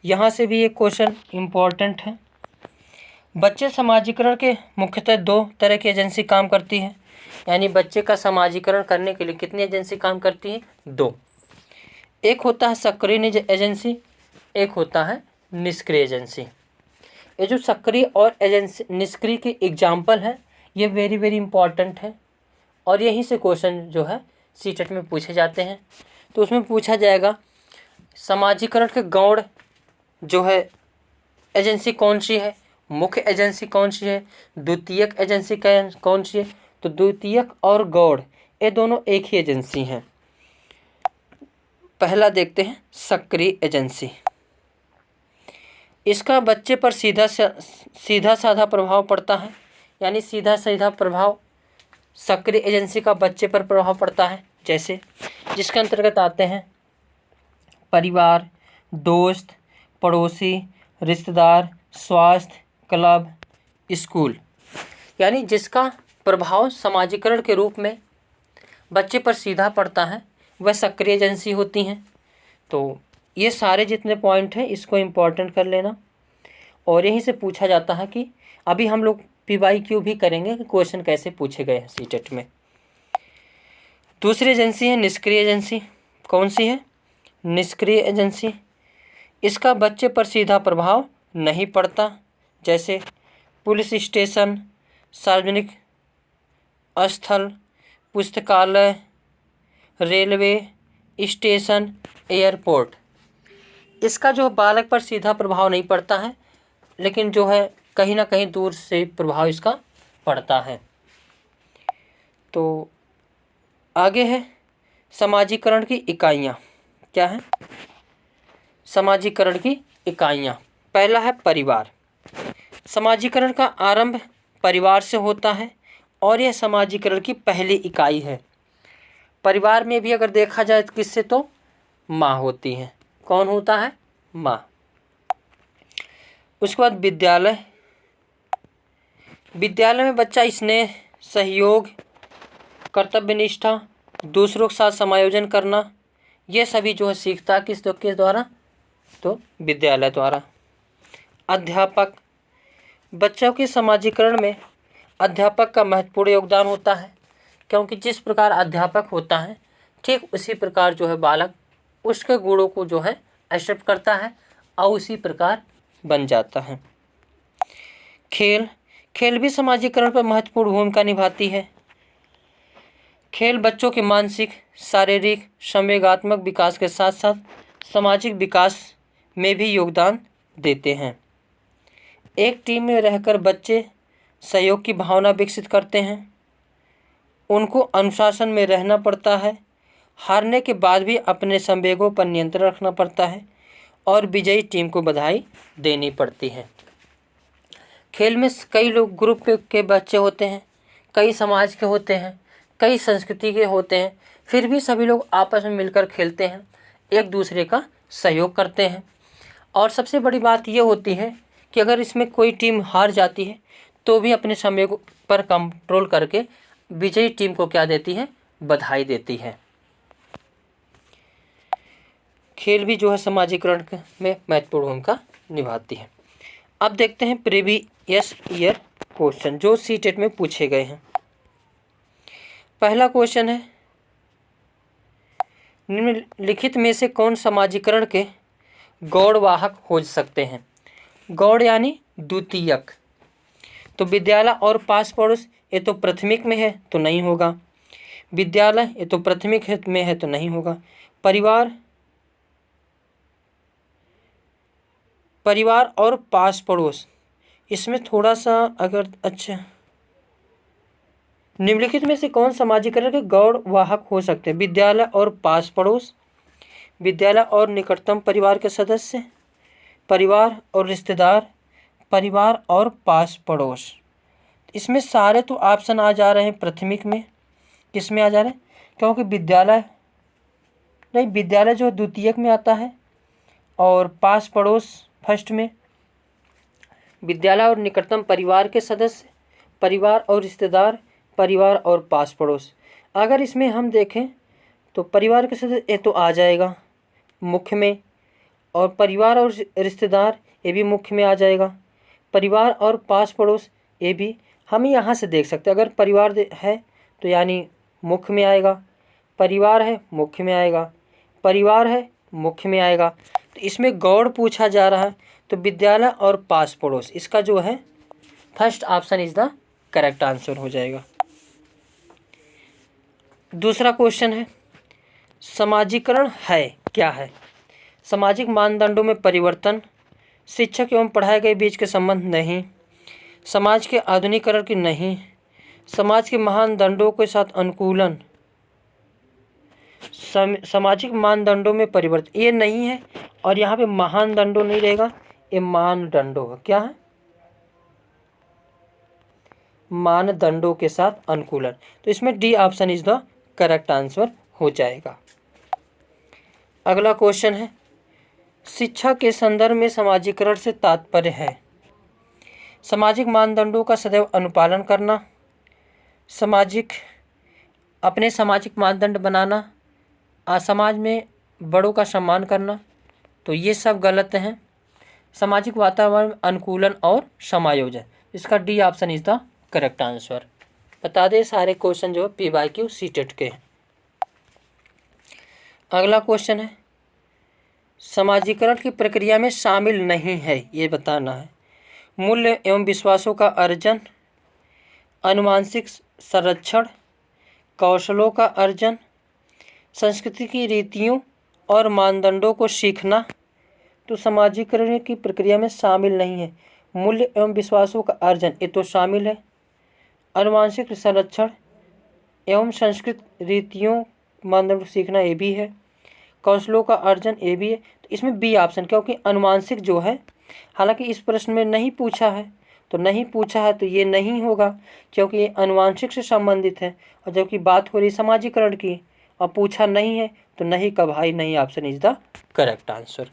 यहाँ से भी एक क्वेश्चन इम्पोर्टेंट है। बच्चे समाजीकरण के मुख्यतः 2 तरह की एजेंसी काम करती है। यानी बच्चे का समाजीकरण करने के लिए कितनी एजेंसी काम करती है? 2। एक होता है सक्रिय एजेंसी, एक होता है निष्क्रिय एजेंसी। ये जो सक्रिय और निष्क्रिय के एग्जाम्पल है, ये वेरी वेरी इंपॉर्टेंट है और यहीं से क्वेश्चन जो है सीटेट में पूछे जाते हैं। तो उसमें पूछा जाएगा समाजीकरण के गौड़ जो है एजेंसी कौन सी है, मुख्य एजेंसी कौन सी है, द्वितीयक एजेंसी कौन सी है। तो द्वितीयक और गौड़ ये दोनों एक ही एजेंसी हैं। पहला देखते हैं सक्रिय एजेंसी। इसका बच्चे पर सीधा साधा प्रभाव पड़ता है। यानी सीधा सीधा प्रभाव सक्रिय एजेंसी का बच्चे पर प्रभाव पड़ता है। जैसे जिसके अंतर्गत आते हैं परिवार, दोस्त, पड़ोसी, रिश्तेदार, स्वास्थ्य, क्लब, स्कूल। यानी जिसका प्रभाव समाजीकरण के रूप में बच्चे पर सीधा पड़ता है वह सक्रिय एजेंसी होती हैं। तो ये सारे जितने पॉइंट हैं इसको इम्पोर्टेंट कर लेना। और यहीं से पूछा जाता है कि अभी हम लोग PYQ भी करेंगे कि क्वेश्चन कैसे पूछे गए हैं सीटेट में। दूसरी एजेंसी है निष्क्रिय एजेंसी। कौन सी है? निष्क्रिय एजेंसी। इसका बच्चे पर सीधा प्रभाव नहीं पड़ता। जैसे पुलिस स्टेशन, सार्वजनिक स्थल, पुस्तकालय, रेलवे स्टेशन, एयरपोर्ट। इसका जो बालक पर सीधा प्रभाव नहीं पड़ता है, लेकिन जो है कहीं ना कहीं दूर से प्रभाव इसका पड़ता है। तो आगे है समाजीकरण की इकाइयाँ। क्या है? समाजीकरण की इकाइयाँ। पहला है परिवार। समाजीकरण का आरंभ परिवार से होता है और यह समाजीकरण की पहली इकाई है। परिवार में भी अगर देखा जाए तो किससे, तो माँ होती है। कौन होता है? माँ। उसके बाद विद्यालय। विद्यालय में बच्चा स्नेह, सहयोग, कर्तव्यनिष्ठा, दूसरों के साथ समायोजन करना, ये सभी जो है सीखता है किस द्वारा? तो विद्यालय द्वारा। अध्यापक। बच्चों के समाजीकरण में अध्यापक का महत्वपूर्ण योगदान होता है, क्योंकि जिस प्रकार अध्यापक होता है ठीक उसी प्रकार जो है बालक उसके गुणों को जो है एक्सेप्ट करता है और उसी प्रकार बन जाता है। खेल। खेल भी समाजीकरण पर महत्वपूर्ण भूमिका निभाती है। खेल बच्चों के मानसिक, शारीरिक, संवेगात्मक विकास के साथ साथ सामाजिक विकास में भी योगदान देते हैं। एक टीम में रहकर बच्चे सहयोग की भावना विकसित करते हैं। उनको अनुशासन में रहना पड़ता है। हारने के बाद भी अपने संवेगों पर नियंत्रण रखना पड़ता है और विजयी टीम को बधाई देनी पड़ती है। खेल में कई लोग ग्रुप के बच्चे होते हैं, कई समाज के होते हैं, कई संस्कृति के होते हैं, फिर भी सभी लोग आपस में मिलकर खेलते हैं, एक दूसरे का सहयोग करते हैं। और सबसे बड़ी बात ये होती है कि अगर इसमें कोई टीम हार जाती है तो भी अपने संवेग पर कंट्रोल करके विजयी टीम को क्या देती है? बधाई देती है। खेल भी जो है समाजीकरण में महत्वपूर्ण भूमिका निभाती है। अब देखते हैं प्रीवियस ईयर क्वेश्चन जो सीटेट में पूछे गए हैं। पहला क्वेश्चन है, निम्नलिखित में से कौन समाजीकरण के गौड़वाहक हो सकते हैं? गौड़ यानी द्वितीयक। तो विद्यालय और पास पड़ोस, ये तो प्राथमिक में है तो नहीं होगा। विद्यालय ये तो प्राथमिक में है तो नहीं होगा। परिवार और पास पड़ोस, इसमें थोड़ा सा अगर अच्छा, निम्नलिखित में से कौन समाजीकरण के गौड़वाहक हो सकते हैं? विद्यालय और पास पड़ोस, विद्यालय और निकटतम परिवार के सदस्य, परिवार और रिश्तेदार, परिवार और पास पड़ोस। इसमें सारे तो ऑप्शन आ जा रहे हैं प्राथमिक में। किस में आ जा रहे हैं? क्योंकि विद्यालय नहीं, विद्यालय जो द्वितीयक में आता है और पास पड़ोस फर्स्ट में। विद्यालय और निकटतम परिवार के सदस्य, परिवार और रिश्तेदार, परिवार और पास पड़ोस। अगर इसमें हम देखें तो परिवार के सदस्य ये तो आ जाएगा मुख्य में, और परिवार और रिश्तेदार ये भी मुख्य में आ जाएगा। परिवार और पास पड़ोस ये भी हम यहाँ से देख सकते हैं। अगर परिवार है तो यानी मुख्य में आएगा, परिवार है मुख्य में आएगा, परिवार है मुख्य में आएगा। तो इसमें गौड़ पूछा जा रहा है तो विद्यालय और पास पड़ोस, इसका जो है first option is the correct answer हो जाएगा। दूसरा क्वेश्चन है, समाजीकरण है क्या है? सामाजिक मानदंडों में परिवर्तन, शिक्षक एवं पढ़ाए गए बीच के संबंध नहीं, समाज के आधुनिकीकरण की नहीं, समाज के मानदंडों के साथ अनुकूलन, सामाजिक मानदंडों में परिवर्तन, ये नहीं है। और यहाँ पे मानदंडों नहीं रहेगा, ये मानदंडों है। क्या है? मानदंडों के साथ अनुकूलन। तो इसमें D option is the correct answer हो जाएगा। अगला क्वेश्चन है, शिक्षा के संदर्भ में समाजीकरण से तात्पर्य है सामाजिक मानदंडों का सदैव अनुपालन करना, अपने सामाजिक मानदंड बनाना, समाज में बड़ों का सम्मान करना। तो ये सब गलत हैं। सामाजिक वातावरण अनुकूलन और समायोजन, इसका D option is the correct answer. बता दें सारे क्वेश्चन जो PYQ सीटेट के हैं। अगला क्वेश्चन है, समाजीकरण की प्रक्रिया में शामिल नहीं है, ये बताना है। मूल्य एवं विश्वासों का अर्जन, अनुवांशिक संरक्षण, कौशलों का अर्जन, संस्कृति की रीतियों और मानदंडों को सीखना। तो समाजीकरण की प्रक्रिया में शामिल नहीं है। मूल्य एवं विश्वासों का अर्जन ये तो शामिल है, अनुवांशिक संरक्षण एवं संस्कृत रीतियों मानदंड सीखना ये भी है, कौशलों का अर्जन ये भी है। तो इसमें बी ऑप्शन, क्योंकि अनुवांशिक जो है, हालांकि इस प्रश्न में नहीं पूछा है तो नहीं पूछा है तो ये नहीं होगा, क्योंकि ये आनुवंशिक से संबंधित है। और जबकि बात हो रही समाजीकरण की और पूछा नहीं है, तो नहीं का भाई नहीं option is the correct answer.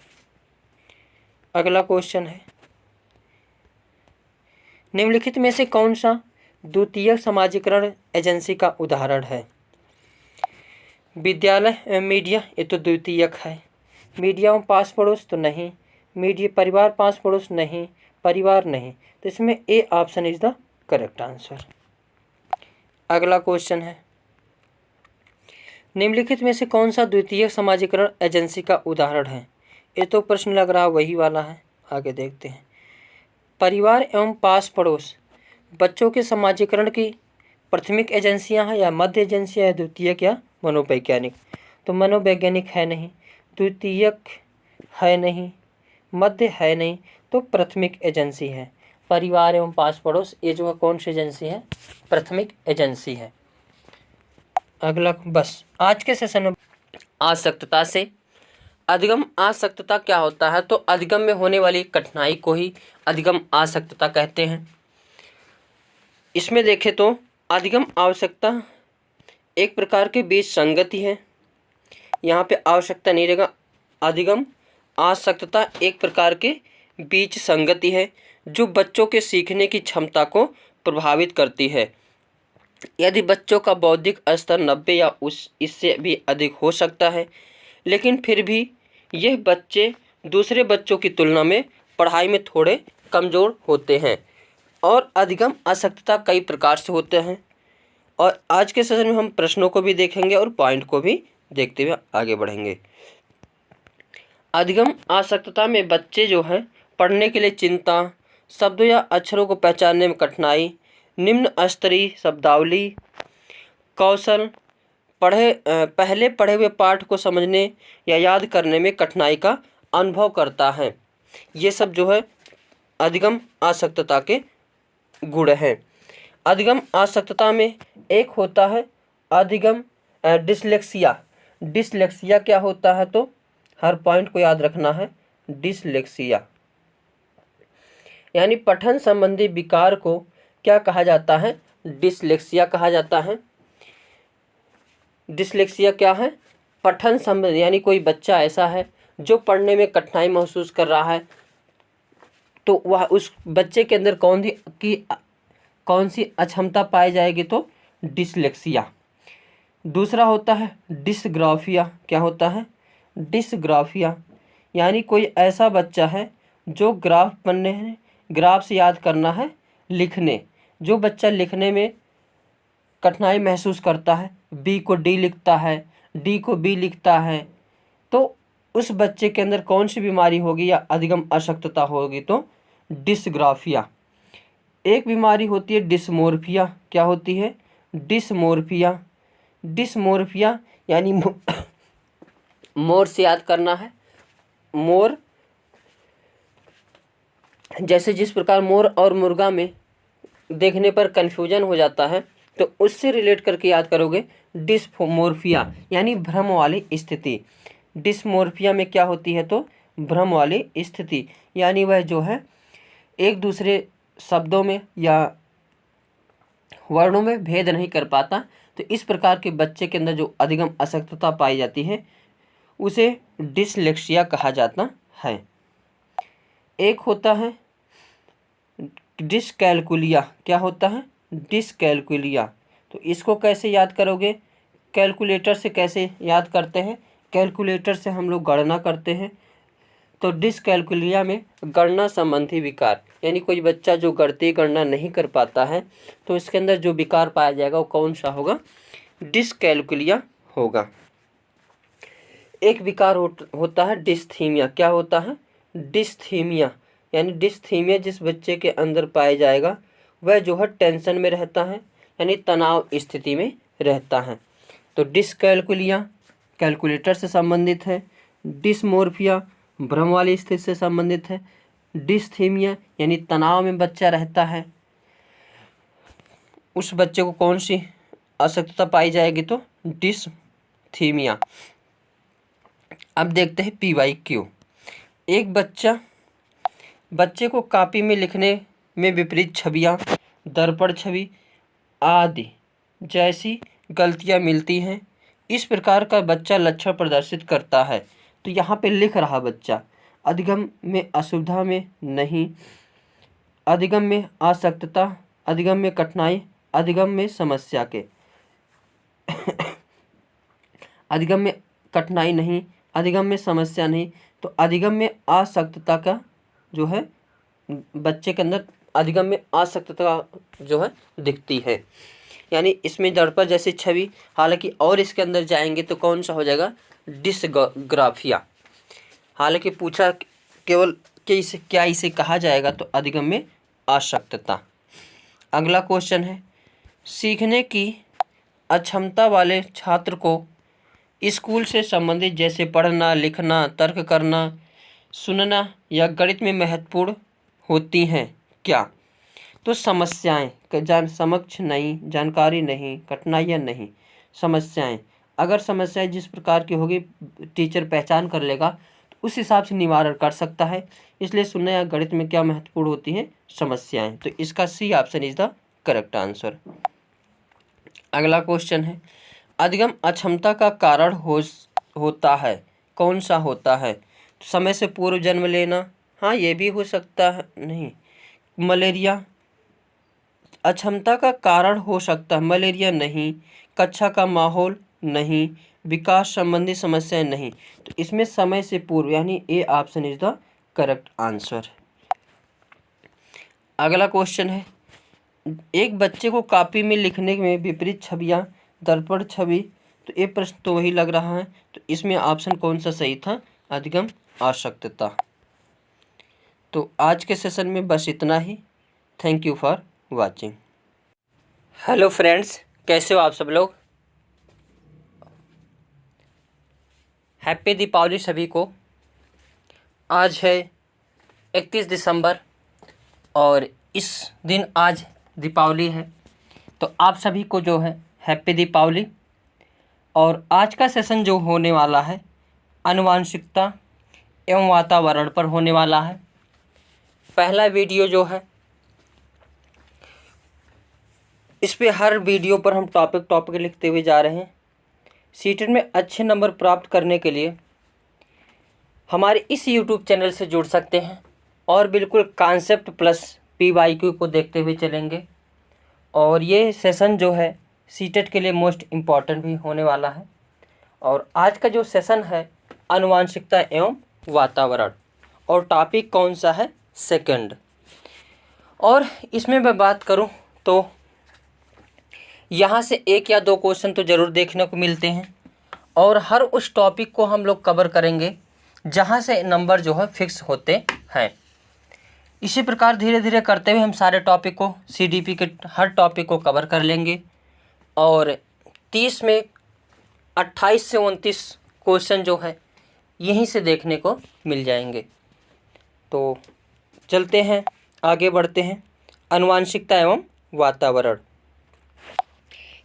अगला क्वेश्चन है, निम्नलिखित में से कौन सा द्वितीयक समाजीकरण एजेंसी का उदाहरण है? विद्यालय मीडिया, ये तो द्वितीयक है। मीडिया और पास पड़ोस तो नहीं, मीडिया परिवार पास पड़ोस नहीं, परिवार नहीं, तो इसमें A option is the correct answer. अगला क्वेश्चन है, निम्नलिखित में से कौन सा द्वितीयक समाजीकरण एजेंसी का उदाहरण है? ये तो प्रश्न लग रहा वही वाला है, आगे देखते हैं। परिवार एवं पास पड़ोस बच्चों के समाजीकरण की प्राथमिक एजेंसियां हैं या मध्य एजेंसियां हैं, द्वितीयक या मनोवैज्ञानिक? तो मनोवैज्ञानिक है नहीं, द्वितीयक है नहीं, मध्य है नहीं, तो प्राथमिक एजेंसी है। परिवार एवं पास पड़ोस ये जो है कौन सी एजेंसी है? प्राथमिक एजेंसी है। अगला, बस आज के सेशन में आसक्तता से अधिगम आसक्तता क्या होता है? तो अधिगम में होने वाली कठिनाई को ही अधिगम आसक्तता कहते हैं। इसमें देखें तो अधिगम आवश्यकता एक प्रकार के बीच संगति है, यहाँ पे आवश्यकता नहीं रहेगा। अधिगम आसक्तता एक प्रकार के बीच संगति है जो बच्चों के सीखने की क्षमता को प्रभावित करती है। यदि बच्चों का बौद्धिक स्तर 90 या इससे भी अधिक हो सकता है, लेकिन फिर भी यह बच्चे दूसरे बच्चों की तुलना में पढ़ाई में थोड़े कमज़ोर होते हैं। और अधिगम आसक्तता कई प्रकार से होते हैं, और आज के सेशन में हम प्रश्नों को भी देखेंगे और पॉइंट को भी देखते हुए आगे बढ़ेंगे। अधिगम आसक्तता में बच्चे जो हैं पढ़ने के लिए चिंता, शब्दों या अक्षरों को पहचानने में कठिनाई, निम्न स्तरीय शब्दावली कौशल, पहले पढ़े हुए पाठ को समझने या याद करने में कठिनाई का अनुभव करता है। ये सब जो है अधिगम आसक्तता के गुण हैं। अधिगम आसक्तता में एक होता है अधिगम डिसलेक्सिया। डिसलेक्सिया क्या होता है? तो हर पॉइंट को याद रखना है। डिसलेक्सिया यानी पठन संबंधी विकार को क्या कहा जाता है? डिसलेक्सिया कहा जाता है। डिसलेक्सिया क्या है? पठन संबंधी, यानी कोई बच्चा ऐसा है जो पढ़ने में कठिनाई महसूस कर रहा है, तो वह उस बच्चे के अंदर कौन सी अक्षमता पाई जाएगी? तो डिसलेक्सिया। दूसरा होता है डिसग्राफिया। क्या होता है? डिसग्राफिया यानी कोई ऐसा बच्चा है जो ग्राफ पढ़ने हैं, ग्राफ से याद करना है, लिखने, जो बच्चा लिखने में कठिनाई महसूस करता है, बी को डी लिखता है, डी को बी लिखता है, तो उस बच्चे के अंदर कौन सी बीमारी होगी या अधिगम अशक्तता होगी? तो डिसग्राफिया। एक बीमारी होती है डिसमोर्फिया। क्या होती है? डिसमोर्फिया। डिसमोर्फिया यानी मोर से याद करना है। मोर, जैसे जिस प्रकार मोर और मुर्गा में देखने पर कन्फ्यूजन हो जाता है, तो उससे रिलेट करके याद करोगे। डिसमोर्फिया यानी भ्रम वाली स्थिति। डिसमोर्फिया में क्या होती है? तो भ्रम वाली स्थिति, यानी वह जो है एक दूसरे शब्दों में या वर्णों में भेद नहीं कर पाता। तो इस प्रकार के बच्चे के अंदर जो अधिगम अशक्तता पाई जाती है उसे डिसलेक्सिया कहा जाता है। एक होता है डिसकैलकुलिया। क्या होता है? डिसकैलकुलिया। तो इसको कैसे याद करोगे? कैलकुलेटर से कैसे याद करते हैं? कैलकुलेटर से हम लोग गणना करते हैं। तो डिसकैलकुलिया में गणना संबंधी विकार, यानी कोई बच्चा जो गणितीय गणना नहीं कर पाता है, तो इसके अंदर जो विकार पाया जाएगा वो कौन सा होगा? डिसकैलकुलिया होगा। एक विकार होता है डिस्थीमिया। क्या होता है? डिस्थीमिया यानी डिस्थीमिया जिस बच्चे के अंदर पाया जाएगा वह जो है टेंशन में रहता है, यानी तनाव स्थिति में रहता है। तो डिसकैलकुलिया कैलकुलेटर से संबंधित है। डिसमोर्फिया भ्रम वाली स्थिति से संबंधित है। डिस्थीमिया यानी तनाव में बच्चा रहता है, उस बच्चे को कौन सी अशक्तता पाई जाएगी? तो डिस्थीमिया। अब देखते हैं PYQ। एक बच्चे को कॉपी में लिखने में विपरीत छवियाँ, दर्पण छवि आदि जैसी गलतियाँ मिलती हैं। इस प्रकार का बच्चा लक्षण प्रदर्शित करता है। तो यहाँ पे लिख रहा बच्चा अधिगम में असुविधा में नहीं, अधिगम में आसक्तता, अधिगम में कठिनाई, अधिगम में समस्या के अधिगम में कठिनाई नहीं, अधिगम में समस्या नहीं। तो अधिगम में आसक्तता का जो है बच्चे के अंदर अधिगम में आसक्तता जो है दिखती है। यानी इसमें दर्पण जैसी छवि, हालांकि और इसके अंदर जाएंगे तो कौन सा हो जाएगा, डिस्ग्राफिया। हालांकि पूछा केवल कि इसे क्या इसे कहा जाएगा, तो अधिगम में आसक्तता। अगला क्वेश्चन है, सीखने की अक्षमता वाले छात्र को स्कूल से संबंधित जैसे पढ़ना, लिखना, तर्क करना, सुनना या गणित में महत्वपूर्ण होती हैं क्या? तो समस्याएं समक्ष नहीं, जानकारी नहीं, कठिनाइयाँ नहीं, समस्याएं। अगर समस्याएं जिस प्रकार की होगी टीचर पहचान कर लेगा तो उस हिसाब से निवारण कर सकता है। इसलिए सुनना या गणित में क्या महत्वपूर्ण होती हैं, समस्याएं। तो इसका C option is the correct answer. अगला क्वेश्चन है, अधिगम अक्षमता का कारण होता है, कौन सा होता है? समय से पूर्व जन्म लेना, हाँ ये भी हो सकता है, नहीं। मलेरिया अक्षमता का कारण हो सकता है, मलेरिया नहीं। कक्षा का माहौल नहीं। विकास संबंधी समस्याएं नहीं। तो इसमें समय से पूर्व यानी ए option is the correct answer. अगला क्वेश्चन है, एक बच्चे को कॉपी में लिखने में विपरीत छवियां, दर्पण छवि। तो ये प्रश्न तो वही लग रहा है। तो इसमें ऑप्शन कौन सा सही था, अधिगम आसक्तता। तो आज के सेशन में बस इतना ही। Thank you for watching. Hello friends, कैसे हो आप सब लोग? हैप्पी दीपावली सभी को। आज है 31 दिसंबर और इस दिन आज दीपावली है। तो आप सभी को जो है हैप्पी दीपावली। और आज का सेशन जो होने वाला है आनुवांशिकता एवं वातावरण पर होने वाला है। पहला वीडियो जो है इस पे हर वीडियो पर हम टॉपिक लिखते हुए जा रहे हैं। सीटेट में अच्छे नंबर प्राप्त करने के लिए हमारे इस यूट्यूब चैनल से जुड़ सकते हैं और बिल्कुल कॉन्सेप्ट प्लस PYQ को देखते हुए चलेंगे। और ये सेशन जो है सीटेट के लिए मोस्ट इम्पॉर्टेंट भी होने वाला है। और आज का जो सेशन है आनुवांशिकता एवं वातावरण, और टॉपिक कौन सा है, सेकंड। और इसमें मैं बात करूं तो यहाँ से एक या दो क्वेश्चन तो ज़रूर देखने को मिलते हैं और हर उस टॉपिक को हम लोग कवर करेंगे जहाँ से नंबर जो है फिक्स होते हैं। इसी प्रकार धीरे धीरे करते हुए हम सारे टॉपिक को CDP के हर टॉपिक को कवर कर लेंगे और 30 में 28 से 29 क्वेश्चन जो है यहीं से देखने को मिल जाएंगे। तो चलते हैं, आगे बढ़ते हैं। आनुवांशिकता एवं वातावरण,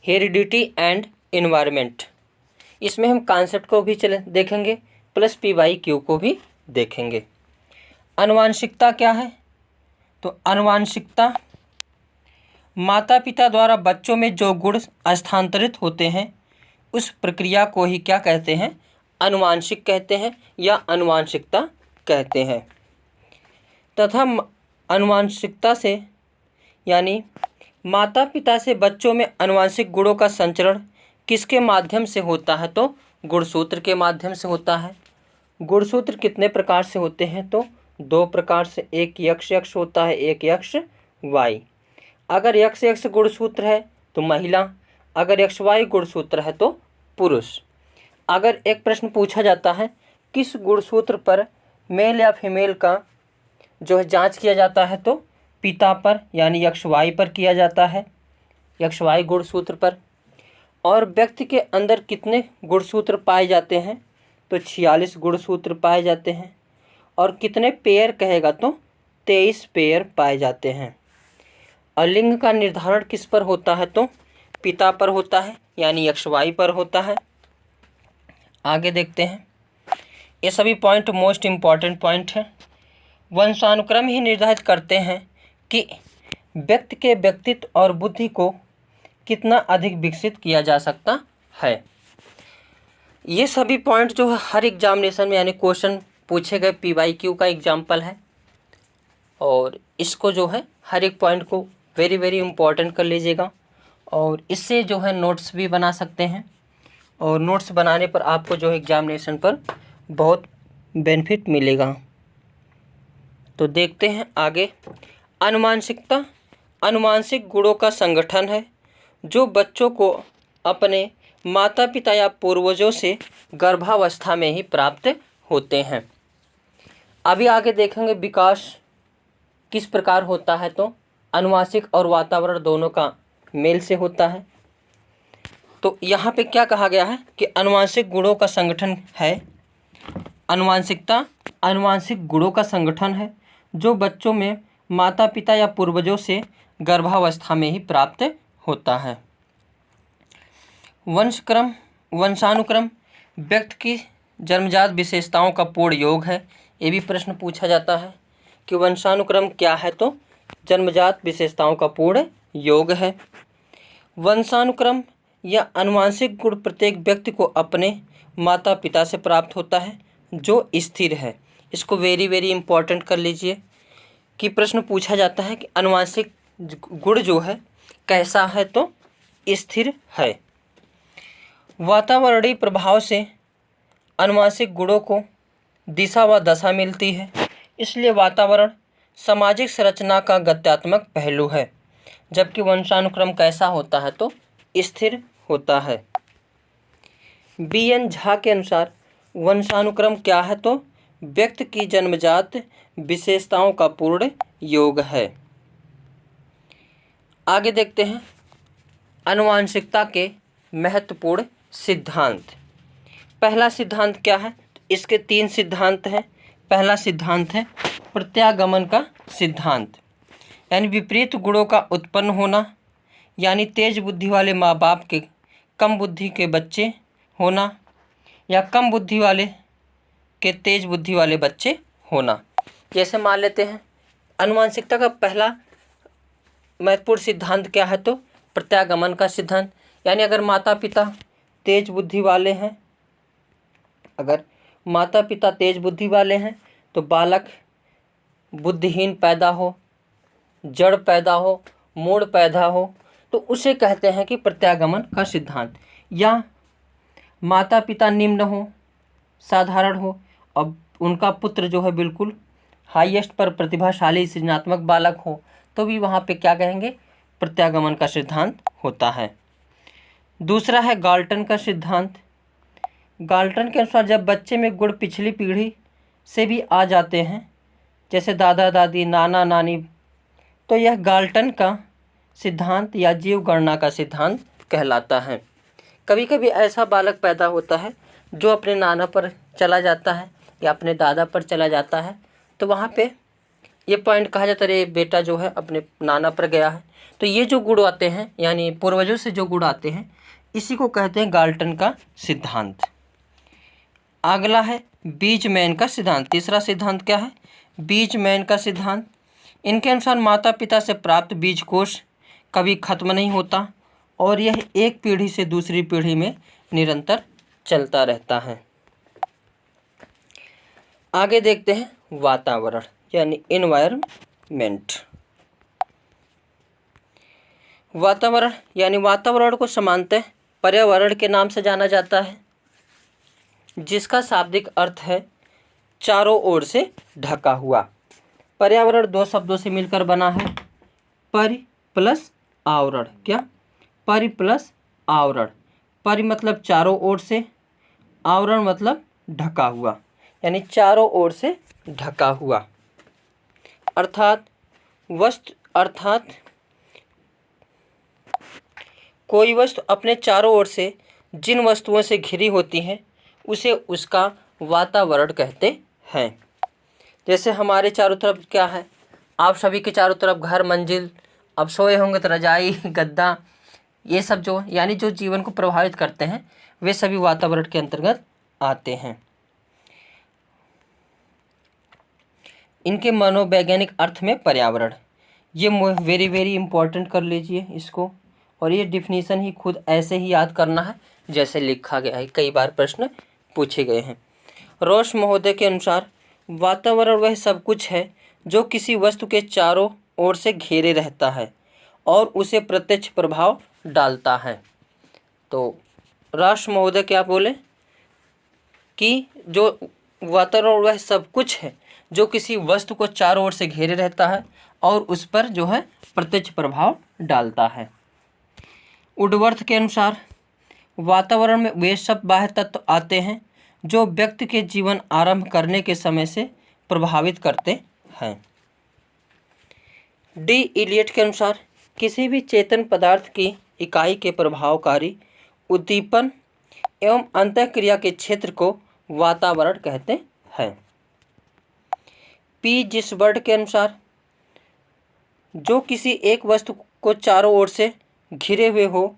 हेरिडिटी एंड एनवायरनमेंट। इसमें हम कॉन्सेप्ट को भी देखेंगे प्लस PYQ को भी देखेंगे। आनुवांशिकता क्या है? तो आनुवांशिकता माता पिता द्वारा बच्चों में जो गुण स्थानांतरित होते हैं उस प्रक्रिया को ही क्या कहते हैं, आनुवांशिक कहते हैं या आनुवांशिकता कहते हैं। तथा आनुवांशिकता से यानी माता पिता से बच्चों में आनुवांशिक गुणों का संचरण किसके माध्यम से होता है? तो गुणसूत्र के माध्यम से होता है। गुणसूत्र कितने प्रकार से होते हैं? तो दो प्रकार से, एक यक्ष होता है, एक यक्ष वाई। अगर यक्ष गुणसूत्र है तो महिला, अगर XY गुणसूत्र है तो पुरुष। अगर एक प्रश्न पूछा जाता है किस गुणसूत्र पर मेल या फीमेल का जो है जांच किया जाता है, तो पिता पर यानी XY पर किया जाता है, XY गुणसूत्र पर। और व्यक्ति के अंदर कितने गुणसूत्र पाए जाते हैं? तो 46 गुणसूत्र पाए जाते हैं। और कितने पेयर कहेगा? तो 23 पेयर पाए जाते हैं। और लिंग का निर्धारण किस पर होता है? तो पिता पर होता है यानी XY पर होता है। आगे देखते हैं, ये सभी पॉइंट मोस्ट इम्पॉर्टेंट पॉइंट हैं। वंशानुक्रम ही निर्धारित करते हैं कि व्यक्ति के व्यक्तित्व और बुद्धि को कितना अधिक विकसित किया जा सकता है। ये सभी पॉइंट जो है हर एग्जामिनेशन में यानी क्वेश्चन पूछे गए PYQ का एग्जाम्पल है, और इसको जो है हर एक पॉइंट को वेरी वेरी इम्पोर्टेंट कर लीजिएगा, और इससे जो है नोट्स भी बना सकते हैं, और नोट्स बनाने पर आपको जो है एग्जामिनेशन पर बहुत बेनिफिट मिलेगा। तो देखते हैं आगे। अनुमानसिकता अनुमानसिक गुणों का संगठन है जो बच्चों को अपने माता पिता या पूर्वजों से गर्भावस्था में ही प्राप्त होते हैं। अभी आगे देखेंगे विकास किस प्रकार होता है, तो अनुवांशिक और वातावरण दोनों का मेल से होता है। तो यहाँ पे क्या कहा गया है कि अनुवांशिक गुणों का संगठन है, अनुवांशिकता अनुवांशिक गुणों का संगठन है जो बच्चों में माता पिता या पूर्वजों से गर्भावस्था में ही प्राप्त होता है। वंशानुक्रम व्यक्ति की जन्मजात विशेषताओं का पूर्ण योग है। ये भी प्रश्न पूछा जाता है कि वंशानुक्रम क्या है, तो जन्मजात विशेषताओं का पूर्ण योग है। वंशानुक्रम या अनुवांशिक गुण प्रत्येक व्यक्ति को अपने माता पिता से प्राप्त होता है जो स्थिर है। इसको वेरी वेरी इंपॉर्टेंट कर लीजिए कि प्रश्न पूछा जाता है कि अनुवांशिक गुण जो है कैसा है, तो स्थिर है। वातावरणीय प्रभाव से अनुवांशिक गुणों को दिशा व दशा मिलती है, इसलिए वातावरण सामाजिक संरचना का गत्यात्मक पहलू है, जबकि वंशानुक्रम कैसा होता है, तो स्थिर होता है। BN झा के अनुसार वंशानुक्रम क्या है, तो व्यक्ति की जन्मजात विशेषताओं का पूर्ण योग है। आगे देखते हैं अनुवांशिकता के महत्वपूर्ण सिद्धांत। पहला सिद्धांत क्या है, इसके 3 सिद्धांत हैं। पहला सिद्धांत है प्रत्यागमन का सिद्धांत, यानी विपरीत गुणों का उत्पन्न होना, यानी तेज बुद्धि वाले माँ बाप के कम बुद्धि के बच्चे होना या कम बुद्धि वाले के तेज बुद्धि वाले बच्चे होना। जैसे मान लेते हैं अनुवांशिकता का पहला महत्वपूर्ण सिद्धांत क्या है, तो प्रत्यागमन का सिद्धांत, यानी अगर माता पिता तेज बुद्धि वाले हैं, अगर माता पिता तेज बुद्धि वाले हैं तो बालक बुद्धिहीन पैदा हो, जड़ पैदा हो, मूढ़ पैदा हो, तो उसे कहते हैं कि प्रत्यागमन का सिद्धांत। या माता पिता निम्न हो, साधारण हो, अब उनका पुत्र जो है बिल्कुल हाईएस्ट पर प्रतिभाशाली सृजनात्मक बालक हो, तो भी वहाँ पे क्या कहेंगे, प्रत्यागमन का सिद्धांत होता है। दूसरा है गाल्टन का सिद्धांत। गाल्टन के अनुसार जब बच्चे में गुण पिछली पीढ़ी से भी आ जाते हैं, जैसे दादा दादी, नाना नानी, तो यह गाल्टन का सिद्धांत या जीव गणना का सिद्धांत कहलाता है। कभी कभी ऐसा बालक पैदा होता है जो अपने नाना पर चला जाता है या अपने दादा पर चला जाता है, तो वहाँ पे ये पॉइंट कहा जाता है, ये बेटा जो है अपने नाना पर गया है। तो ये जो गुण आते हैं, यानी पूर्वजों से जो गुण आते हैं, इसी को कहते हैं गाल्टन का सिद्धांत। अगला है बीजमैन का सिद्धांत। तीसरा सिद्धांत क्या है, बीजमैन का सिद्धांत। इनके अनुसार माता पिता से प्राप्त बीज कोश कभी खत्म नहीं होता और यह एक पीढ़ी से दूसरी पीढ़ी में निरंतर चलता रहता है। आगे देखते हैं वातावरण यानी एनवायरनमेंट। वातावरण यानी वातावरण को सामान्यतः पर्यावरण के नाम से जाना जाता है, जिसका शाब्दिक अर्थ है चारों ओर से ढका हुआ। पर्यावरण 2 शब्दों से मिलकर बना है, परि प्लस आवरण। क्या, परि प्लस आवरण। परि मतलब चारों ओर से, आवरण मतलब ढका हुआ, यानी चारों ओर से ढका हुआ। अर्थात कोई वस्तु अपने चारों ओर से जिन वस्तुओं से घिरी होती हैं उसे उसका वातावरण कहते हैं। जैसे हमारे चारों तरफ क्या है, आप सभी के चारों तरफ घर, मंजिल, अब सोए होंगे तो रजाई, गद्दा, ये सब जो यानी जो जीवन को प्रभावित करते हैं वे सभी वातावरण के अंतर्गत आते हैं। इनके मनोवैज्ञानिक अर्थ में पर्यावरण ये वेरी वेरी इंपॉर्टेंट कर लीजिए इसको, और ये डिफिनीसन ही खुद ऐसे ही याद करना है जैसे लिखा गया है, कई बार प्रश्न पूछे गए हैं। रोश महोदय के अनुसार वातावरण वह सब कुछ है जो किसी वस्तु के चारों ओर से घेरे रहता है और उसे प्रत्यक्ष प्रभाव डालता है। तो रोश महोदय क्या बोले कि जो वातावरण वह सब कुछ है जो किसी वस्तु को चारों ओर से घेरे रहता है और उस पर जो है प्रत्यक्ष प्रभाव डालता है। वुडवर्थ के अनुसार वातावरण में वे सब बाह्य तत्व आते हैं जो व्यक्ति के जीवन आरंभ करने के समय से प्रभावित करते हैं। डी इलियट के अनुसार किसी भी चेतन पदार्थ की इकाई के प्रभावकारी उद्दीपन एवं अंतःक्रिया के क्षेत्र को वातावरण कहते हैं। पी जिसबर्ड के अनुसार जो किसी एक वस्तु को चारों ओर से घिरे हुए हो,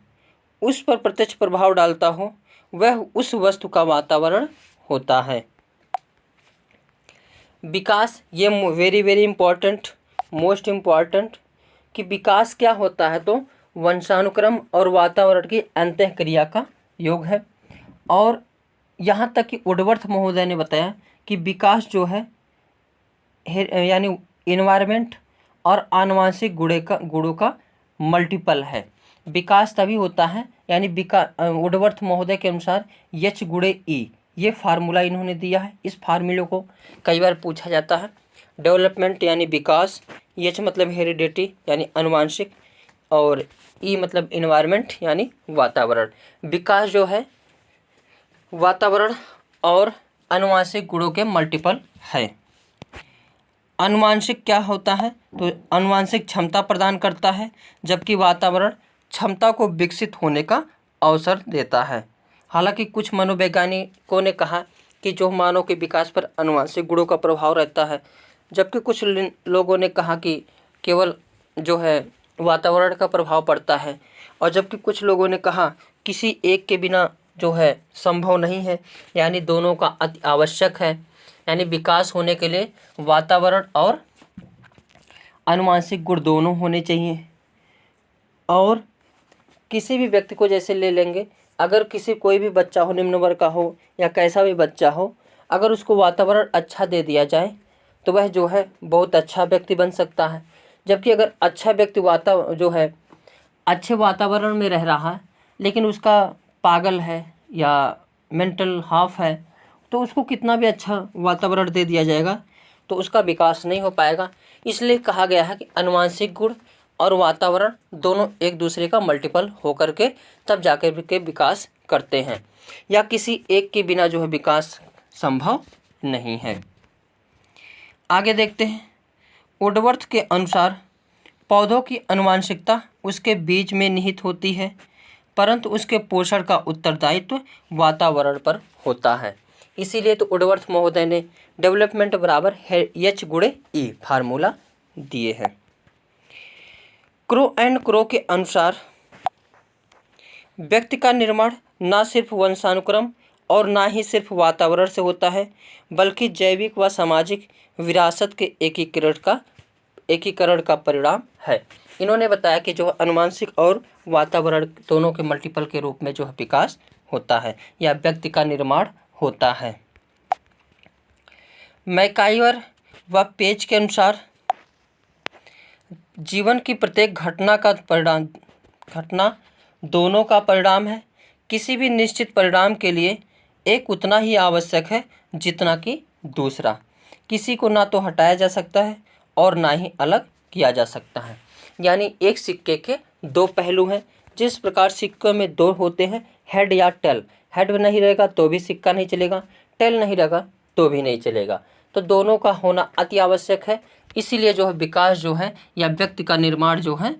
उस पर प्रत्यक्ष प्रभाव डालता हो, वह उस वस्तु का वातावरण होता है। विकास, ये very very important, most important, कि विकास क्या होता है, तो वंशानुक्रम और वातावरण की अंतःक्रिया का योग है। और यहाँ तक कि वुडवर्थ महोदय ने बताया कि विकास जो है यानी इन्वायरमेंट और आनुवांशिक गुणों का मल्टीपल है। विकास तभी होता है, यानी वुडवर्थ महोदय के अनुसार H गुणे E, ये फार्मूला इन्होंने दिया है। इस फार्मूले को कई बार पूछा जाता है। डेवलपमेंट यानी विकास, H मतलब हेरिडिटी यानी अनुवांशिक, और E मतलब इन्वायरमेंट यानी वातावरण। विकास जो है वातावरण और अनुवांशिक गुणों के मल्टीपल है। अनुवांशिक क्या होता है, तो अनुवांशिक क्षमता प्रदान करता है, जबकि वातावरण क्षमता को विकसित होने का अवसर देता है। हालांकि कुछ मनोवैज्ञानिकों ने कहा कि जो मानव के विकास पर अनुवांशिक गुणों का प्रभाव रहता है, जबकि कुछ लोगों ने कहा कि केवल जो है वातावरण का प्रभाव पड़ता है, और जबकि कुछ लोगों ने कहा किसी एक के बिना जो है संभव नहीं है, यानी दोनों का अति आवश्यक है। यानी विकास होने के लिए वातावरण और अनुवांशिक गुण दोनों होने चाहिए। और किसी भी व्यक्ति को जैसे ले लेंगे, अगर कोई भी बच्चा हो, निम्न वर्ग का हो या कैसा भी बच्चा हो, अगर उसको वातावरण अच्छा दे दिया जाए तो वह जो है बहुत अच्छा व्यक्ति बन सकता है। जबकि अगर अच्छा व्यक्ति जो है अच्छे वातावरण में रह रहा है, लेकिन उसका पागल है या मेंटल हाफ है, तो उसको कितना भी अच्छा वातावरण दे दिया जाएगा तो उसका विकास नहीं हो पाएगा। इसलिए कहा गया है कि अनुवांशिक गुण और वातावरण दोनों एक दूसरे का मल्टीपल होकर के तब जाकर के विकास करते हैं, या किसी एक के बिना जो है विकास संभव नहीं है। आगे देखते हैं। वुडवर्थ के अनुसार पौधों की अनुवांशिकता उसके बीज में निहित होती है, परंतु उसके पोषण का उत्तरदायित्व वातावरण पर होता है। इसीलिए तो वुडवर्थ महोदय ने डेवलपमेंट बराबर H गुणे E फार्मूला दिए हैं। क्रो एंड क्रो के अनुसार व्यक्ति का निर्माण न सिर्फ वंशानुक्रम और ना ही सिर्फ वातावरण से होता है, बल्कि जैविक व सामाजिक विरासत के एकीकरण का परिणाम है। इन्होंने बताया कि जो अनुवांशिक और वातावरण दोनों के मल्टीपल के रूप में जो है विकास होता है या व्यक्ति का निर्माण होता है। मैकाइवर व पेज के अनुसार जीवन की प्रत्येक घटना दोनों का परिणाम है। किसी भी निश्चित परिणाम के लिए एक उतना ही आवश्यक है जितना कि दूसरा। किसी को ना तो हटाया जा सकता है और ना ही अलग किया जा सकता है। यानी एक सिक्के के दो पहलू हैं। जिस प्रकार सिक्कों में दो होते हैं, हेड या टेल, हेड नहीं रहेगा तो भी सिक्का नहीं चलेगा, टेल नहीं रहेगा तो भी नहीं चलेगा। तो दोनों का होना अति आवश्यक है। इसीलिए जो है विकास जो है या व्यक्ति का निर्माण जो है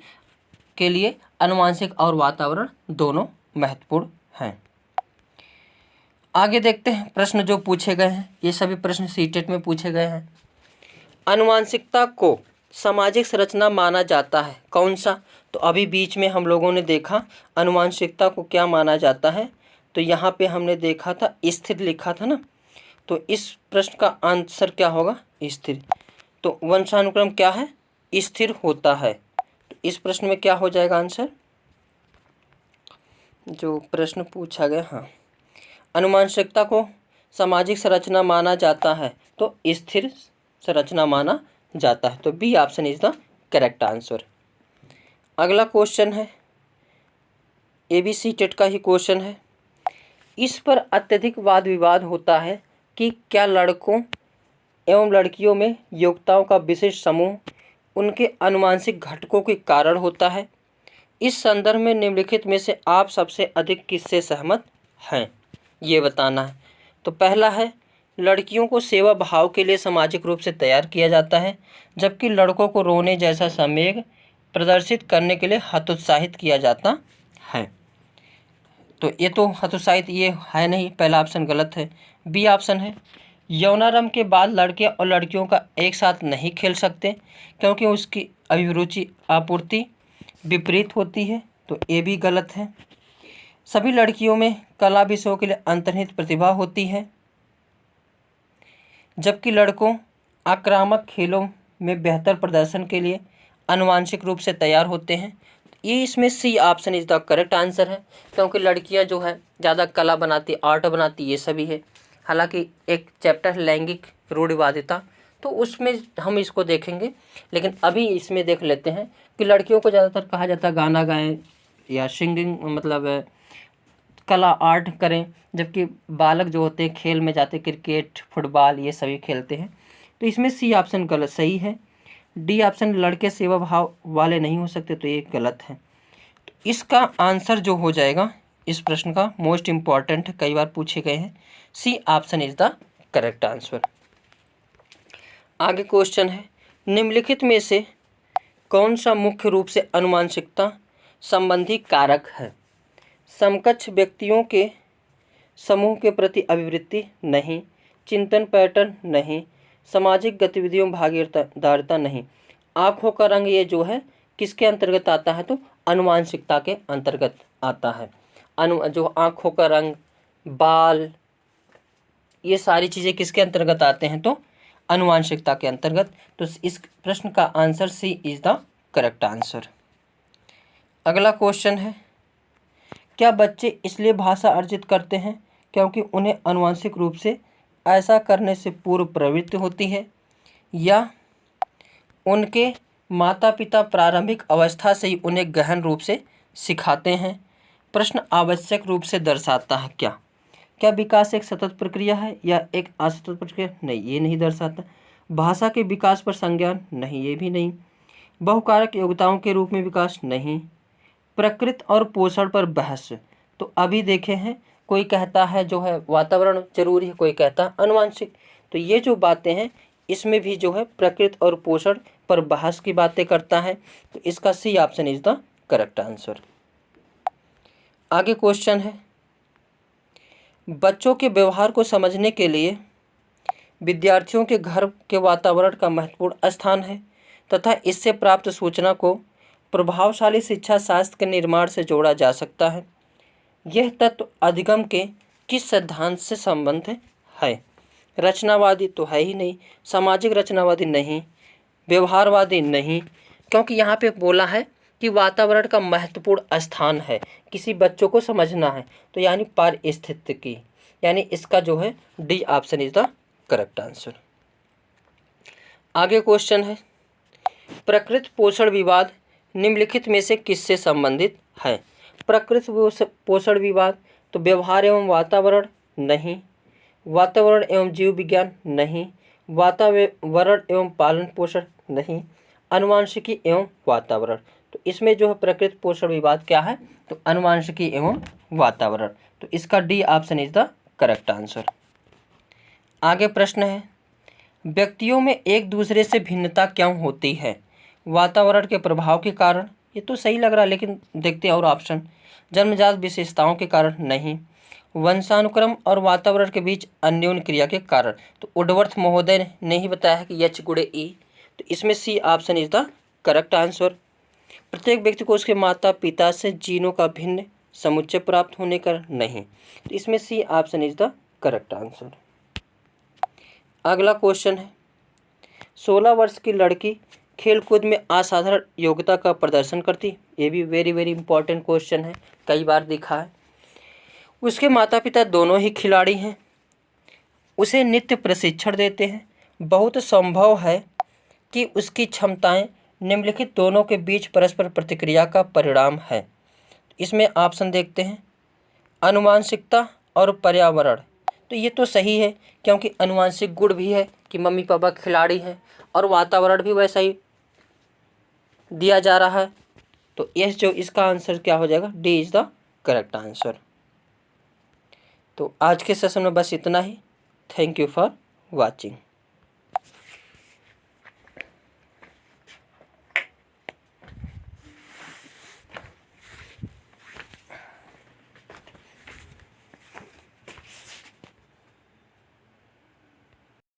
के लिए अनुवांशिक और वातावरण दोनों महत्वपूर्ण हैं। आगे देखते हैं प्रश्न जो पूछे गए हैं। ये सभी प्रश्न सीटेट में पूछे गए हैं। अनुवांशिकता को सामाजिक संरचना माना जाता है, कौन सा? तो अभी बीच में हम लोगों ने देखा अनुवांशिकता को क्या माना जाता है, तो यहाँ पे हमने देखा था स्थिर लिखा था ना, तो इस प्रश्न का आंसर क्या होगा? स्थिर। तो वंशानुक्रम क्या है? स्थिर होता है। तो इस प्रश्न में क्या हो जाएगा आंसर, जो प्रश्न पूछा गया, हाँ, अनुवांशिकता को सामाजिक संरचना माना जाता है तो स्थिर संरचना माना जाता है। तो B option is the correct answer. अगला क्वेश्चन है, एबीसी टेट का ही क्वेश्चन है। इस पर अत्यधिक वाद विवाद होता है कि क्या लड़कों एवं लड़कियों में योग्यताओं का विशिष्ट समूह उनके आनुवंशिक घटकों के कारण होता है। इस संदर्भ में निम्नलिखित में से आप सबसे अधिक किससे सहमत हैं, ये बताना है। तो पहला है, लड़कियों को सेवा भाव के लिए सामाजिक रूप से तैयार किया जाता है, जबकि लड़कों को रोने जैसा संवेग प्रदर्शित करने के लिए हतोत्साहित किया जाता है। तो ये तो हतोत्साहित ये है नहीं, पहला ऑप्शन गलत है। बी ऑप्शन है, यौनारंभ के बाद लड़के और लड़कियों का एक साथ नहीं खेल सकते क्योंकि उसकी अभिरुचि आपूर्ति विपरीत होती है। तो ये भी गलत है। सभी लड़कियों में कला विषयों के लिए अंतर्निहित प्रतिभा होती है, जबकि लड़कों आक्रामक खेलों में बेहतर प्रदर्शन के लिए आनुवांशिक रूप से तैयार होते हैं। ये इसमें C option is the correct answer है, क्योंकि लड़कियां जो है ज़्यादा कला बनाती, आर्ट बनाती, ये सभी है। हालांकि एक चैप्टर लैंगिक रूढ़िवादिता, तो उसमें हम इसको देखेंगे, लेकिन अभी इसमें देख लेते हैं कि लड़कियों को ज़्यादातर कहा जाता है गाना गाएं या सिंगिंग, मतलब कला आर्ट करें, जबकि बालक जो होते हैं खेल में जाते, क्रिकेट फुटबॉल ये सभी खेलते हैं। तो इसमें सी ऑप्शन गलत सही है। डी ऑप्शन लड़के सेवा भाव वाले नहीं हो सकते, तो ये गलत है। तो इसका आंसर जो हो जाएगा इस प्रश्न का, मोस्ट इम्पॉर्टेंट है, कई बार पूछे गए हैं, C option is the correct answer. आगे क्वेश्चन है, निम्नलिखित में से कौन सा मुख्य रूप से आनुवंशिकता संबंधी कारक है। समकक्ष व्यक्तियों के समूह के प्रति अभिवृत्ति नहीं, चिंतन पैटर्न नहीं, सामाजिक गतिविधियों में भागीदारिता नहीं। आँखों का रंग ये जो है किसके अंतर्गत आता है, तो आनुवंशिकता के अंतर्गत आता है। जो आँखों का रंग, बाल, ये सारी चीज़ें किसके अंतर्गत आते हैं, तो आनुवंशिकता के अंतर्गत। तो इस प्रश्न का answer C is the correct answer. अगला क्वेश्चन है, क्या बच्चे इसलिए भाषा अर्जित करते हैं क्योंकि उन्हें आनुवंशिक रूप से ऐसा करने से पूर्व प्रवृत्ति होती है, या उनके माता पिता प्रारंभिक अवस्था से ही उन्हें गहन रूप से सिखाते हैं। प्रश्न आवश्यक रूप से दर्शाता है क्या विकास एक सतत प्रक्रिया है या एक असतत प्रक्रिया, नहीं, ये नहीं दर्शाता। भाषा के विकास पर संज्ञान, नहीं, ये भी नहीं। बहुकारक योग्यताओं के रूप में विकास, नहीं। प्रकृति और पोषण पर बहस, तो अभी देखे हैं, कोई कहता है जो है वातावरण जरूरी है, कोई कहता है आनुवंशिक। तो ये जो बातें हैं इसमें भी जो है प्रकृति और पोषण पर बहस की बातें करता है। तो इसका C option is the correct answer. आगे क्वेश्चन है, बच्चों के व्यवहार को समझने के लिए विद्यार्थियों के घर के वातावरण का महत्वपूर्ण स्थान है तथा इससे प्राप्त सूचना को प्रभावशाली शिक्षा शास्त्र के निर्माण से जोड़ा जा सकता है। यह तत्व अधिगम के किस सिद्धांत से संबंध है। रचनावादी तो है ही नहीं, सामाजिक रचनावादी नहीं, व्यवहारवादी नहीं, क्योंकि यहाँ पे बोला है कि वातावरण का महत्वपूर्ण स्थान है, किसी बच्चों को समझना है, तो यानी पारिस्थितिकी, यानी इसका जो है D option is the correct answer. आगे क्वेश्चन है, प्रकृति पोषण विवाद निम्नलिखित में से किससे संबंधित है। प्रकृति पोषण विवाद, तो व्यवहार एवं वातावरण, नहीं। वातावरण एवं जीव विज्ञान, नहीं। वातावरण एवं पालन पोषण, नहीं। आनुवंशिकी एवं वातावरण, तो इसमें जो है प्रकृति पोषण विवाद क्या है, तो आनुवंशिकी एवं वातावरण। तो इसका D option is the correct answer. आगे प्रश्न है, व्यक्तियों में एक दूसरे से भिन्नता क्यों होती है। वातावरण के प्रभाव के कारण, ये तो सही लग रहा है, लेकिन देखते हैं और ऑप्शन। जन्मजात विशेषताओं के कारण, नहीं। वंशानुक्रम और वातावरण के बीच अन्योन्य क्रिया के कारण, तो वुडवर्थ महोदय ने ही बताया है कि H×E, तो इसमें C option is the correct answer. प्रत्येक व्यक्ति को उसके माता पिता से जीनों का भिन्न समुच्चय प्राप्त होने का, नहीं, तो इसमें C option is the correct answer. अगला क्वेश्चन है, 16 वर्ष की लड़की खेल कूद में असाधारण योग्यता का प्रदर्शन करती, ये भी वेरी वेरी इंपॉर्टेंट क्वेश्चन है, कई बार दिखा है। उसके माता पिता दोनों ही खिलाड़ी हैं, उसे नित्य प्रशिक्षण देते हैं, बहुत संभव है कि उसकी क्षमताएं निम्नलिखित दोनों के बीच परस्पर प्रतिक्रिया का परिणाम है। इसमें ऑप्शन देखते हैं, आनुवंशिकता और पर्यावरण। तो ये तो सही है, क्योंकि आनुवंशिक गुण भी है कि मम्मी पापा खिलाड़ी हैं और वातावरण भी वैसा ही दिया जा रहा है। तो ये जो इसका आंसर क्या हो जाएगा, D is the correct answer. तो आज के सेशन में बस इतना ही। Thank you for watching.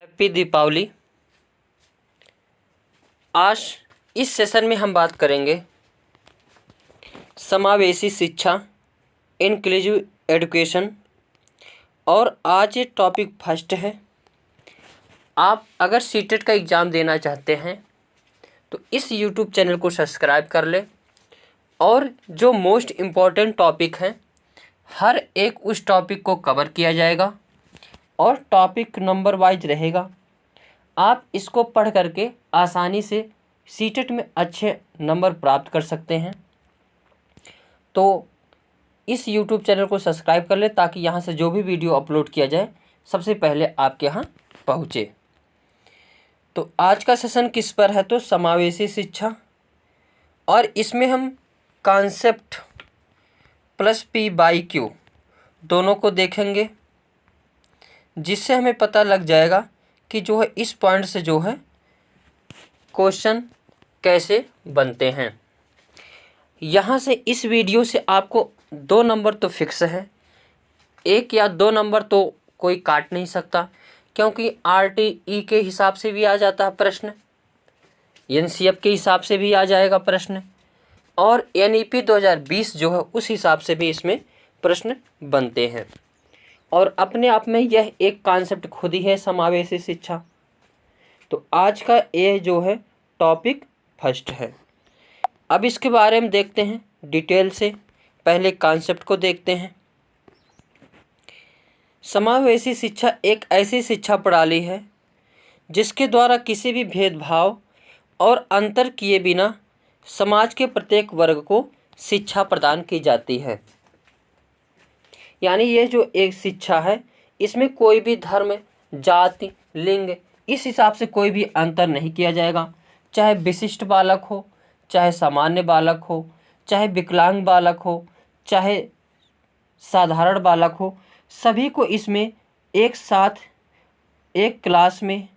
Happy Deepavali. आज इस सेशन में हम बात करेंगे समावेशी शिक्षा, इंक्लूसिव एजुकेशन, और आज ये टॉपिक फर्स्ट है। आप अगर सीटेट का एग्ज़ाम देना चाहते हैं तो इस यूट्यूब चैनल को सब्सक्राइब कर लें, और जो मोस्ट इम्पॉर्टेंट टॉपिक हैं हर एक उस टॉपिक को कवर किया जाएगा और टॉपिक नंबर वाइज रहेगा। आप इसको पढ़ करके आसानी से सीटेट में अच्छे नंबर प्राप्त कर सकते हैं। तो इस YouTube चैनल को सब्सक्राइब कर ले, ताकि यहाँ से जो भी वीडियो अपलोड किया जाए सबसे पहले आपके यहाँ पहुँचे। तो आज का सेशन किस पर है, तो समावेशी शिक्षा, और इसमें हम कॉन्सेप्ट प्लस P/Q दोनों को देखेंगे, जिससे हमें पता लग जाएगा कि जो है इस पॉइंट से जो है क्वेश्चन कैसे बनते हैं। यहाँ से इस वीडियो से आपको 2 नंबर तो फिक्स है, 1 या 2 नंबर तो कोई काट नहीं सकता, क्योंकि RTE के हिसाब से भी आ जाता है प्रश्न, NCF के हिसाब से भी आ जाएगा प्रश्न, और NEP 2020 जो है उस हिसाब से भी इसमें प्रश्न बनते हैं। और अपने आप में यह एक कॉन्सेप्ट खुद ही है, समावेशी शिक्षा। तो आज का ये जो है टॉपिक फर्स्ट है। अब इसके बारे में देखते हैं डिटेल से। पहले कॉन्सेप्ट को देखते हैं। समावेशी शिक्षा एक ऐसी शिक्षा प्रणाली है जिसके द्वारा किसी भी भेदभाव और अंतर किए बिना समाज के प्रत्येक वर्ग को शिक्षा प्रदान की जाती है। यानी ये जो एक शिक्षा है, इसमें कोई भी धर्म, जाति, लिंग, इस हिसाब से कोई भी अंतर नहीं किया जाएगा। चाहे विशिष्ट बालक हो, चाहे सामान्य बालक हो, चाहे विकलांग बालक हो, चाहे साधारण बालक हो, सभी को इसमें एक साथ एक क्लास में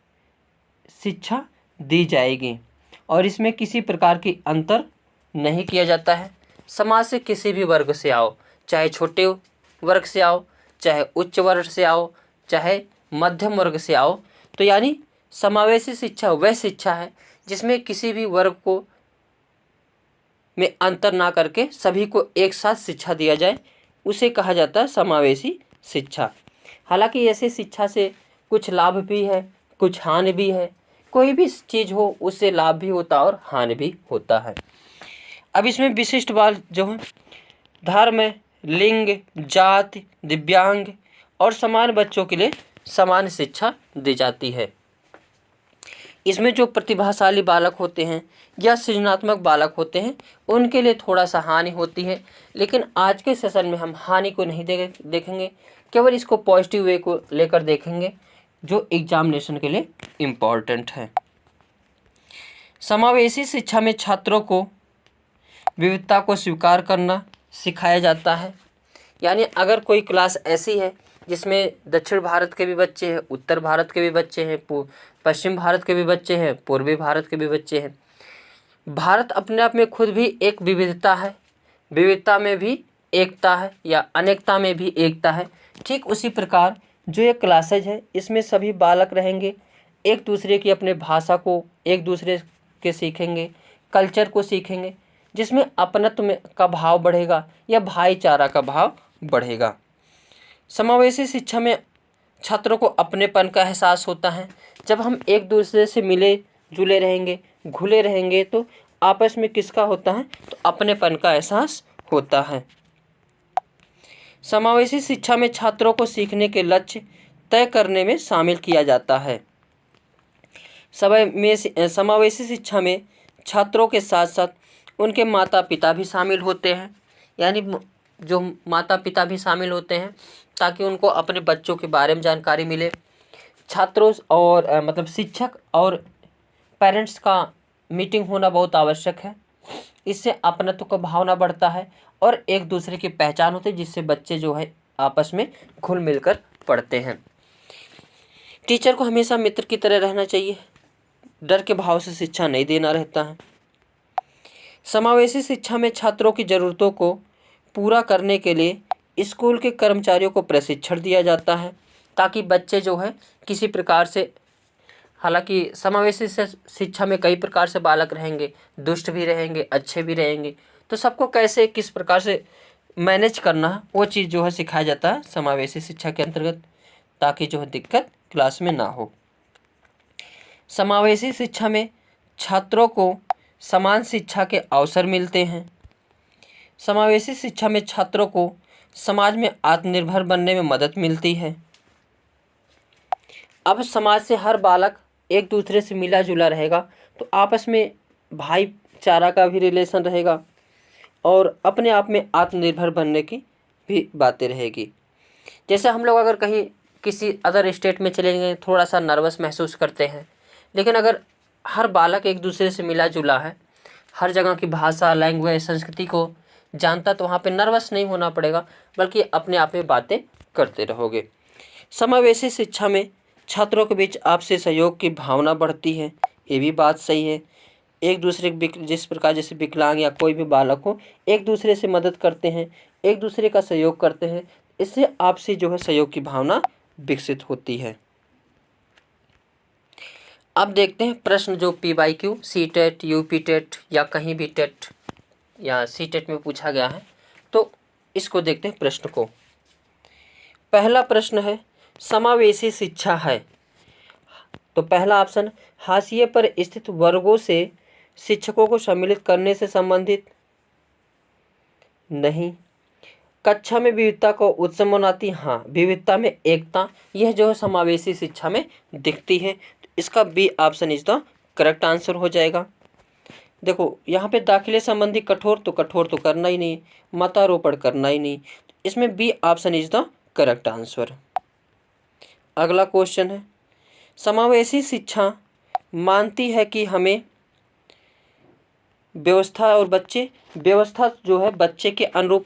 शिक्षा दी जाएगी, और इसमें किसी प्रकार की अंतर नहीं किया जाता है। समाज से किसी भी वर्ग से आओ, चाहे छोटे वर्ग से आओ, चाहे उच्च वर्ग से आओ, चाहे मध्यम वर्ग से आओ, तो यानी समावेशी शिक्षा वह शिक्षा है जिसमें किसी भी वर्ग को में अंतर ना करके सभी को एक साथ शिक्षा दिया जाए, उसे कहा जाता है समावेशी शिक्षा। हालांकि ऐसे शिक्षा से कुछ लाभ भी है, कुछ हानि भी है। कोई भी चीज़ हो उससे लाभ भी होता है और हानि भी होता है। अब इसमें विशिष्ट बात जो है धर्म, लिंग, जाति, दिव्यांग और समान बच्चों के लिए समान शिक्षा दी जाती है। इसमें जो प्रतिभाशाली बालक होते हैं या सृजनात्मक बालक होते हैं उनके लिए थोड़ा सा हानि होती है, लेकिन आज के सेशन में हम हानि को नहीं देखेंगे, केवल इसको पॉजिटिव वे को लेकर देखेंगे जो एग्जामिनेशन के लिए इम्पॉर्टेंट है। समावेशी शिक्षा में छात्रों को विविधता को स्वीकार करना सिखाया जाता है। यानी अगर कोई क्लास ऐसी है जिसमें दक्षिण भारत के भी बच्चे हैं, उत्तर भारत के भी बच्चे हैं, पश्चिम भारत के भी बच्चे हैं, पूर्वी भारत के भी बच्चे हैं। भारत अपने आप में खुद भी एक विविधता है, विविधता में भी एकता है या अनेकता में भी एकता है। ठीक उसी प्रकार जो ये क्लासेज है इसमें सभी बालक रहेंगे, एक दूसरे की अपने भाषा को एक दूसरे के सीखेंगे, कल्चर को सीखेंगे, जिसमें अपनत्व का भाव बढ़ेगा या भाईचारा का भाव बढ़ेगा। समावेशी शिक्षा में छात्रों को अपनेपन का एहसास होता है। जब हम एक दूसरे से मिले जुले रहेंगे, घुले रहेंगे तो आपस में किसका होता है, तो अपनेपन का एहसास होता है। समावेशी शिक्षा में छात्रों को सीखने के लक्ष्य तय करने में शामिल किया जाता है। समावेशी शिक्षा में छात्रों के साथ साथ उनके माता पिता भी शामिल होते हैं, यानी जो माता पिता भी शामिल होते हैं ताकि उनको अपने बच्चों के बारे में जानकारी मिले। छात्रों और मतलब शिक्षक और पेरेंट्स का मीटिंग होना बहुत आवश्यक है। इससे अपनत्व का भावना बढ़ता है और एक दूसरे की पहचान होती है, जिससे बच्चे जो है आपस में घुल मिलकर पढ़ते हैं। टीचर को हमेशा मित्र की तरह रहना चाहिए, डर के भाव से शिक्षा नहीं देना रहता है। समावेशी शिक्षा में छात्रों की ज़रूरतों को पूरा करने के लिए स्कूल के कर्मचारियों को प्रशिक्षण दिया जाता है ताकि बच्चे जो है किसी प्रकार से, हालांकि समावेशी शिक्षा में कई प्रकार से बालक रहेंगे, दुष्ट भी रहेंगे, अच्छे भी रहेंगे, तो सबको कैसे किस प्रकार से मैनेज करना है वो चीज़ जो है सिखाया जाता है समावेशी शिक्षा के अंतर्गत, ताकि जो है दिक्कत क्लास में ना हो। समावेशी शिक्षा में छात्रों को समान शिक्षा के अवसर मिलते हैं। समावेशी शिक्षा में छात्रों को समाज में आत्मनिर्भर बनने में मदद मिलती है। अब समाज से हर बालक एक दूसरे से मिला जुला रहेगा तो आपस में भाईचारा का भी रिलेशन रहेगा और अपने आप में आत्मनिर्भर बनने की भी बातें रहेगी। जैसे हम लोग अगर कहीं किसी अदर स्टेट में चले गए, थोड़ा सा नर्वस महसूस करते हैं, लेकिन अगर हर बालक एक दूसरे से मिला जुला है, हर जगह की भाषा, लैंग्वेज, संस्कृति को जानता, तो वहाँ पे नर्वस नहीं होना पड़ेगा, बल्कि अपने आप में बातें करते रहोगे। समावेशी शिक्षा में छात्रों के बीच आपसी सहयोग की भावना बढ़ती है, ये भी बात सही है। एक दूसरे जिस प्रकार जैसे विकलांग या कोई भी बालक हो, एक दूसरे से मदद करते हैं, एक दूसरे का सहयोग करते हैं, इससे आपसी जो है सहयोग की भावना विकसित होती है। अब देखते हैं प्रश्न जो PYQ, CTET, UP टेट या कहीं भी टेट या CTET में पूछा गया है, तो इसको देखते हैं प्रश्न को। पहला प्रश्न है समावेशी शिक्षा है, तो पहला ऑप्शन हाशिए पर स्थित वर्गों से शिक्षकों को सम्मिलित करने से संबंधित, नहीं। कक्षा में विविधता को उत्सव मनाती, हाँ, विविधता में एकता, यह जो है समावेशी शिक्षा में दिखती है, तो इसका B option is the correct answer हो जाएगा। देखो यहाँ पे दाखिले संबंधी कठोर तो करना ही नहीं, मतारोपण करना ही नहीं, तो इसमें B option is the correct answer. अगला क्वेश्चन है समावेशी शिक्षा मानती है कि हमें व्यवस्था जो है बच्चे के अनुरूप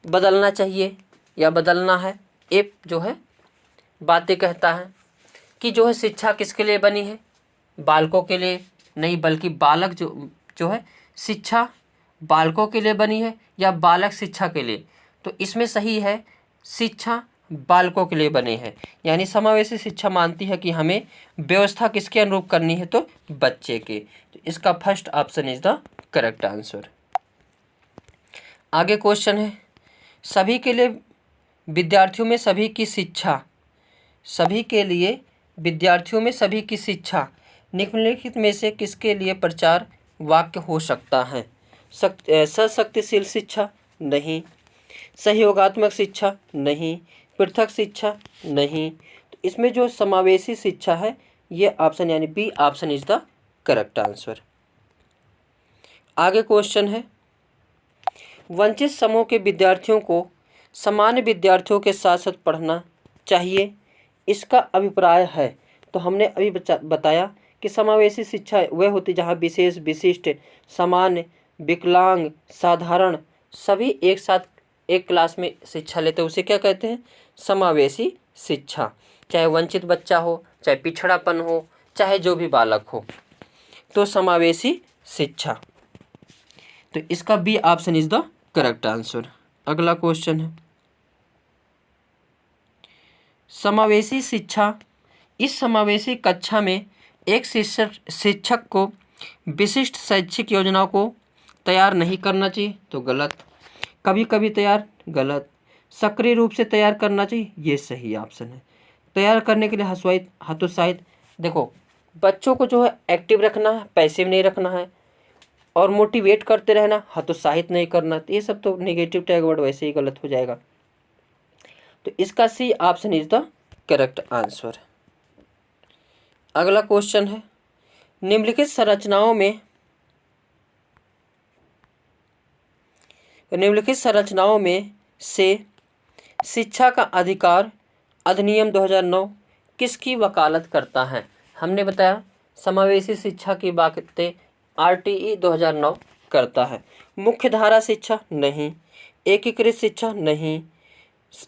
बदलना चाहिए या बदलना है। ए जो है बातें कहता है कि जो है शिक्षा किसके लिए बनी है, बालकों के लिए नहीं, बल्कि बालक जो है शिक्षा बालकों के लिए बनी है या बालक शिक्षा के लिए, तो इसमें सही है शिक्षा बालकों के लिए बने हैं। यानी समावेशी शिक्षा मानती है कि हमें व्यवस्था किसके अनुरूप करनी है, तो बच्चे के, तो इसका first option is the correct answer. आगे क्वेश्चन है सभी के लिए विद्यार्थियों में सभी की शिक्षा निम्नलिखित में से किसके लिए प्रचार वाक्य हो सकता है। सशक्तिशील शिक्षा, नहीं। सहयोगात्मक शिक्षा, नहीं। पृथक शिक्षा, नहीं। तो इसमें जो समावेशी शिक्षा है ये ऑप्शन यानी B option is the correct answer. आगे क्वेश्चन है वंचित समूह के विद्यार्थियों को सामान्य विद्यार्थियों के साथ साथ पढ़ना चाहिए, इसका अभिप्राय है। तो हमने अभी बताया कि समावेशी शिक्षा वह होती जहाँ विशेष, विशिष्ट, सामान्य, विकलांग, साधारण सभी एक साथ एक क्लास में शिक्षा लेते हैं, उसे क्या कहते हैं, समावेशी शिक्षा। चाहे वंचित बच्चा हो, चाहे पिछड़ापन हो, चाहे जो भी बालक हो, तो समावेशी शिक्षा, तो इसका B option is the correct answer. अगला क्वेश्चन है समावेशी शिक्षा, इस समावेशी कक्षा में एक शिक्षक को विशिष्ट शैक्षिक योजनाओं को तैयार नहीं करना चाहिए, तो गलत। कभी कभी तैयार, गलत। सक्रिय रूप से तैयार करना चाहिए, ये सही ऑप्शन है। तैयार करने के लिए हतोत्साहित, देखो बच्चों को जो है एक्टिव रखना है, पैसिव नहीं रखना है, और मोटिवेट करते रहना, हतोत्साहित नहीं करना। तो ये सब तो नेगेटिव टैग वर्ड वैसे ही गलत हो जाएगा। तो इसका C option is the correct answer. अगला क्वेश्चन है, निम्नलिखित संरचनाओं में से शिक्षा का अधिकार अधिनियम 2009 किसकी वकालत करता है? हमने बताया समावेशी शिक्षा की बातें आरटीई 2009 करता है। मुख्य धारा शिक्षा नहीं, एकीकृत शिक्षा नहीं।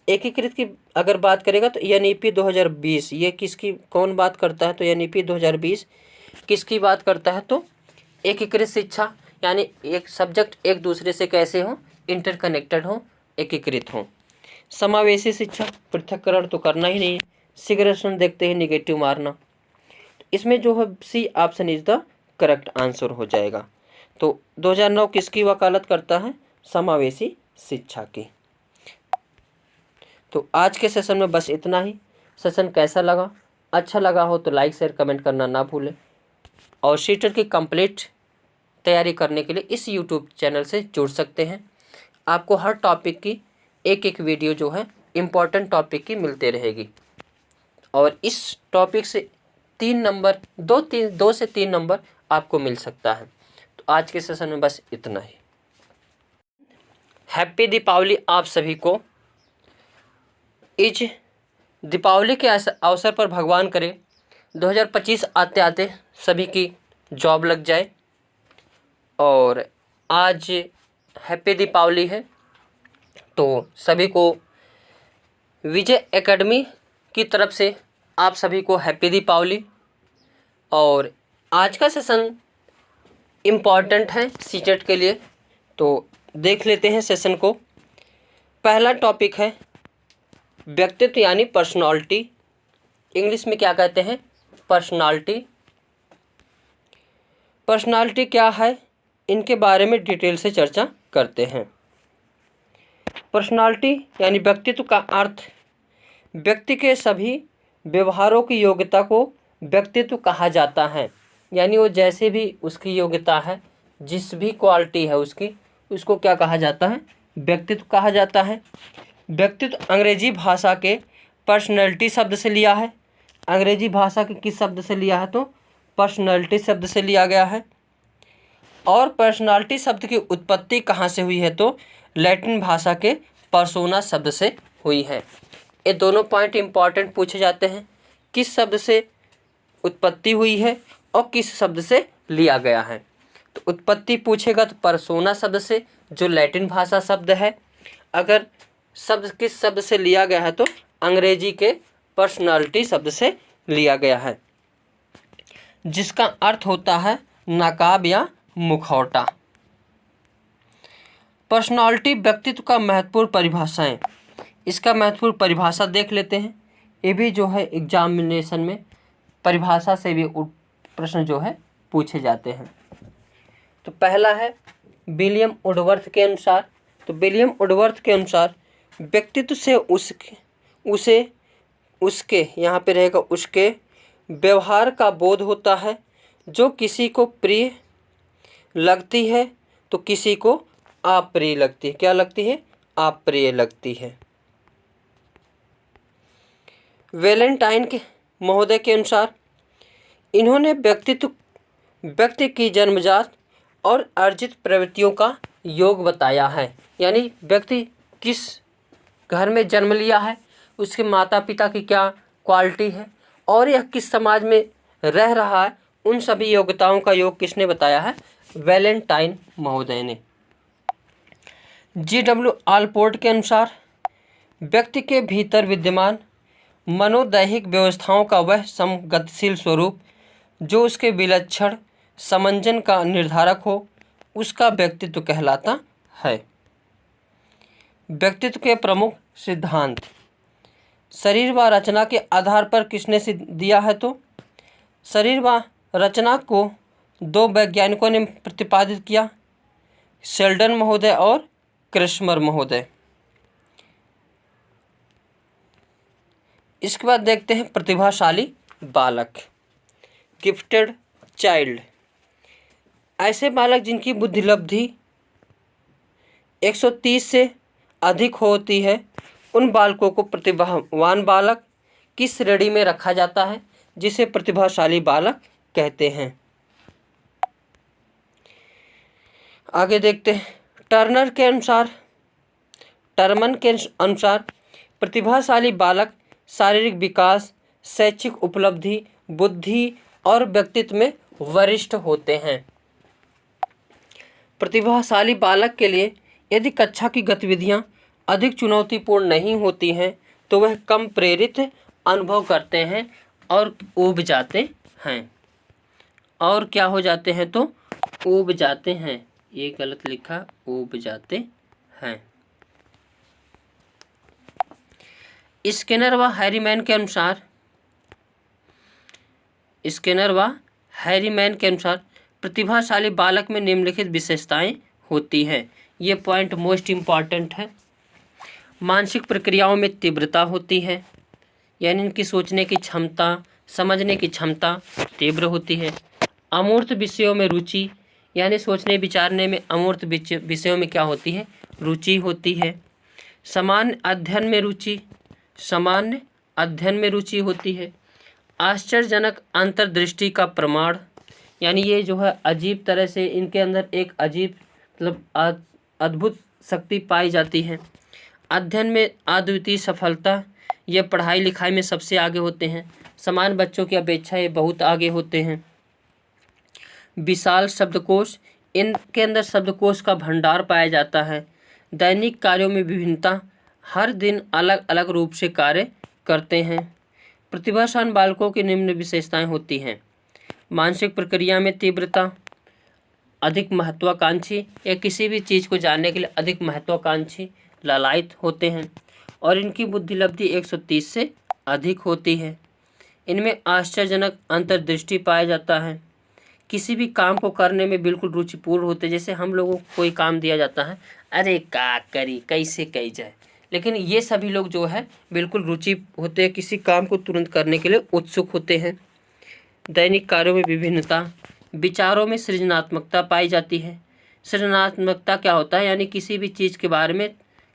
एकीकृत की अगर बात करेगा तो एनईपी 2020, ये किसकी कौन बात करता है? तो एनईपी 2020 किसकी बात करता है? तो एकीकृत शिक्षा, यानी एक सब्जेक्ट एक दूसरे से कैसे हो, इंटरकनेक्टेड हो, एकीकृत हो। समावेशी शिक्षा, पृथक्करण तो करना ही नहीं है, सिगरेशन देखते ही निगेटिव मारना। इसमें जो है C option is the correct answer हो जाएगा। तो 2009 किसकी वकालत करता है? समावेशी शिक्षा की। तो आज के सेशन में बस इतना ही। सेशन कैसा लगा? अच्छा लगा हो तो लाइक शेयर कमेंट करना ना भूलें, और सीटेट की कंप्लीट तैयारी करने के लिए इस यूट्यूब चैनल से जुड़ सकते हैं। आपको हर टॉपिक की एक एक वीडियो जो है इम्पॉर्टेंट टॉपिक की मिलते रहेगी, और इस टॉपिक से 3 नंबर 2 से 3 नंबर आपको मिल सकता है। तो आज के सेशन में बस इतना ही। हैप्पी दीपावली आप सभी को। इस दीपावली के अवसर पर भगवान करे 2025 आते आते सभी की जॉब लग जाए। और आज हैप्पी दीपावली है, तो सभी को विजय एकेडमी की तरफ से आप सभी को हैप्पी दीपावली। और आज का सेशन इम्पॉर्टेंट है सीटेट के लिए, तो देख लेते हैं सेशन को। पहला टॉपिक है व्यक्तित्व यानी पर्सनालिटी। इंग्लिश में क्या कहते हैं? पर्सनालिटी। पर्सनालिटी क्या है, इनके बारे में डिटेल से चर्चा करते हैं। पर्सनालिटी यानी व्यक्तित्व का अर्थ व्यक्ति के सभी व्यवहारों की योग्यता को व्यक्तित्व कहा जाता है। यानी वो जैसे भी उसकी योग्यता है, जिस भी क्वालिटी है उसकी, उसको क्या कहा जाता है? व्यक्तित्व कहा जाता है। व्यक्तित्व अंग्रेजी भाषा के पर्सनैलिटी शब्द से लिया है। अंग्रेजी भाषा के किस शब्द से लिया है? तो पर्सनैलिटी शब्द से लिया गया है। और पर्सनालिटी शब्द की उत्पत्ति कहाँ से हुई है? तो लैटिन भाषा के पर्सोना शब्द से हुई है। ये दोनों पॉइंट इंपॉर्टेंट पूछे जाते हैं, किस शब्द से उत्पत्ति हुई है और किस शब्द से लिया गया है। तो उत्पत्ति पूछेगा तो पर्सोना शब्द से, जो लैटिन भाषा शब्द है। अगर शब्द किस शब्द से लिया गया है तो अंग्रेजी के पर्सनालिटी शब्द से लिया गया है, जिसका अर्थ होता है नकाब या मुखौटा। पर्सनालिटी व्यक्तित्व का महत्वपूर्ण परिभाषाएं। इसका महत्वपूर्ण परिभाषा देख लेते हैं। ये भी जो है एग्जामिनेशन में परिभाषा से भी प्रश्न जो है पूछे जाते हैं। तो पहला है विलियम वुडवर्थ के अनुसार। तो विलियम वुडवर्थ के अनुसार व्यक्तित्व से उसके यहाँ पे रहेगा उसके व्यवहार का बोध होता है, जो किसी को प्रिय लगती है तो किसी को अप्रिय लगती है। क्या लगती है? अप्रिय लगती है। वैलेंटाइन के महोदय के अनुसार इन्होंने व्यक्ति की जन्मजात और अर्जित प्रवृत्तियों का योग बताया है। यानी व्यक्ति किस घर में जन्म लिया है, उसके माता पिता की क्या क्वालिटी है, और यह किस समाज में रह रहा है, उन सभी योग्यताओं का योग किसने बताया है? वैलेंटाइन महोदय ने। G.W. आलपोर्ट के अनुसार व्यक्ति के भीतर विद्यमान मनोदैहिक व्यवस्थाओं का वह समगतिशील स्वरूप जो उसके विलक्षण समंजन का निर्धारक हो, उसका व्यक्तित्व कहलाता है। व्यक्तित्व के प्रमुख सिद्धांत शरीर व रचना के आधार पर किसने दिया है? तो शरीर व रचना को 2 वैज्ञानिकों ने प्रतिपादित किया, शेल्डन महोदय और क्रिस्मर महोदय। इसके बाद देखते हैं प्रतिभाशाली बालक। गिफ्टेड चाइल्ड, ऐसे बालक जिनकी बुद्धिलब्धि 130 से अधिक होती है, उन बालकों को प्रतिभावान बालक की श्रेणी में रखा जाता है, जिसे प्रतिभाशाली बालक कहते हैं। आगे देखते हैं। टर्मन के अनुसार प्रतिभाशाली बालक शारीरिक विकास, शैक्षिक उपलब्धि, बुद्धि और व्यक्तित्व में वरिष्ठ होते हैं। प्रतिभाशाली बालक के लिए यदि कक्षा की गतिविधियां अधिक चुनौतीपूर्ण नहीं होती हैं, तो वह कम प्रेरित अनुभव करते हैं और ऊब जाते हैं। और क्या हो जाते हैं? तो ऊब जाते हैं। ये गलत लिखा, ऊब जाते हैं। स्किनर व हैरीमैन के अनुसार प्रतिभाशाली बालक में निम्नलिखित विशेषताएं होती हैं। ये पॉइंट मोस्ट इम्पॉर्टेंट है। मानसिक प्रक्रियाओं में तीव्रता होती है, यानी इनकी सोचने की क्षमता, समझने की क्षमता तीव्र होती है। अमूर्त विषयों में रुचि, यानी सोचने विचारने में अमूर्त विषयों में क्या होती है? रुचि होती है। सामान्य अध्ययन में रुचि होती है। आश्चर्यजनक अंतर्दृष्टि का प्रमाण, यानी ये जो है अजीब तरह से इनके अंदर एक अजीब मतलब अद्भुत शक्ति पाई जाती है। अध्ययन में अद्वितीय सफलता, ये पढ़ाई लिखाई में सबसे आगे होते हैं। सामान्य बच्चों की अपेक्षा ये बहुत आगे होते हैं। विशाल शब्दकोश, इनके अंदर शब्दकोश का भंडार पाया जाता है। दैनिक कार्यों में विभिन्नता, हर दिन अलग अलग रूप से कार्य करते हैं। प्रतिभाशाली बालकों की निम्न विशेषताएं होती हैं। मानसिक प्रक्रिया में तीव्रता, अधिक महत्वाकांक्षी, या किसी भी चीज़ को जानने के लिए अधिक महत्वाकांक्षी, लालायित होते हैं। और इनकी बुद्धिलब्धि 130 से अधिक होती है। इनमें आश्चर्यजनक अंतर्दृष्टि पाया जाता है। किसी भी काम को करने में बिल्कुल रुचिपूर्ण होते। जैसे हम लोगों को कोई काम दिया जाता है, अरे का करी, कैसे कही जाए, लेकिन ये सभी लोग जो है बिल्कुल रुचि होते हैं, किसी काम को तुरंत करने के लिए उत्सुक होते हैं। दैनिक कार्यों में विभिन्नता, विचारों में सृजनात्मकता पाई जाती है। सृजनात्मकता क्या होता है? यानी किसी भी चीज़ के बारे में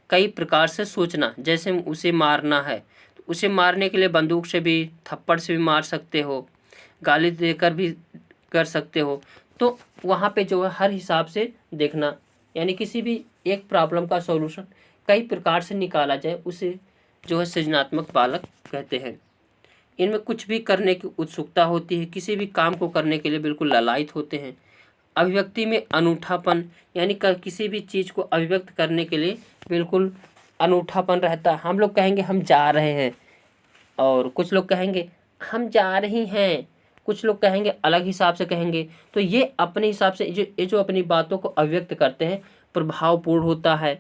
कई प्रकार से सोचना। जैसे उसे मारना है, तो उसे मारने के लिए बंदूक से भी, थप्पड़ से भी मार सकते हो, गाली देकर भी कर सकते हो। तो वहाँ पे जो है हर हिसाब से देखना, यानी किसी भी एक प्रॉब्लम का सॉल्यूशन कई प्रकार से निकाला जाए, उसे जो है सृजनात्मक बालक कहते हैं। इनमें कुछ भी करने की उत्सुकता होती है, किसी भी काम को करने के लिए बिल्कुल लालायित होते हैं। अभिव्यक्ति में अनूठापन, यानी किसी भी चीज़ को अभिव्यक्त करने के लिए बिल्कुल अनूठापन रहता है। हम लोग कहेंगे हम जा रहे हैं, और कुछ लोग कहेंगे हम जा रही हैं, कुछ लोग कहेंगे अलग हिसाब से कहेंगे। तो ये अपने हिसाब से ये जो अपनी बातों को अभिव्यक्त करते हैं, प्रभावपूर्ण होता है।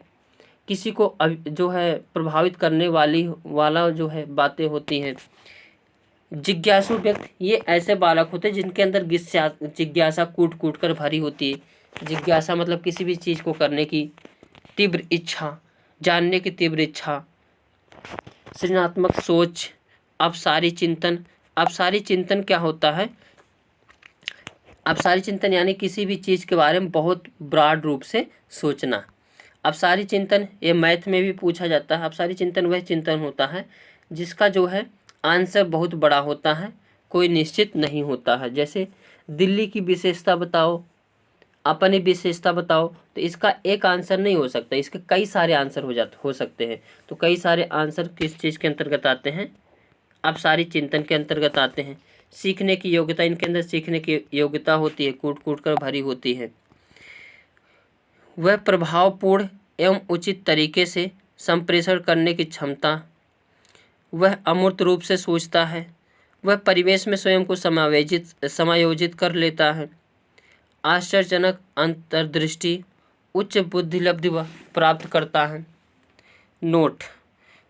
किसी को जो है प्रभावित करने वाला जो है बातें होती हैं। जिज्ञासु व्यक्ति, ये ऐसे बालक होते हैं जिनके अंदर जिज्ञासा कूट कूट कर भरी होती है। जिज्ञासा मतलब किसी भी चीज़ को करने की तीव्र इच्छा, जानने की तीव्र इच्छा। सृजनात्मक सोच, अपसारी चिंतन क्या होता है? अपसारी चिंतन यानी किसी भी चीज़ के बारे में बहुत ब्रॉड रूप से सोचना। अपसारी चिंतन ये मैथ में भी पूछा जाता है। अपसारी चिंतन वह चिंतन होता है जिसका जो है आंसर बहुत बड़ा होता है, कोई निश्चित नहीं होता है। जैसे दिल्ली की विशेषता बताओ, अपनी विशेषता बताओ, तो इसका एक आंसर नहीं हो सकता, इसके कई सारे आंसर हो सकते हैं। तो कई सारे आंसर किस चीज़ के अंतर्गत आते हैं? अपसारी चिंतन के अंतर्गत आते हैं। सीखने की योग्यता, इनके अंदर सीखने की योग्यता होती है, कूट कूट कर भरी होती है। वह प्रभावपूर्ण एवं उचित तरीके से संप्रेषण करने की क्षमता, वह अमूर्त रूप से सोचता है, वह परिवेश में स्वयं को समायोजित कर लेता है। आश्चर्यजनक अंतर्दृष्टि, उच्च बुद्धिलब्धि वह प्राप्त करता है। नोट: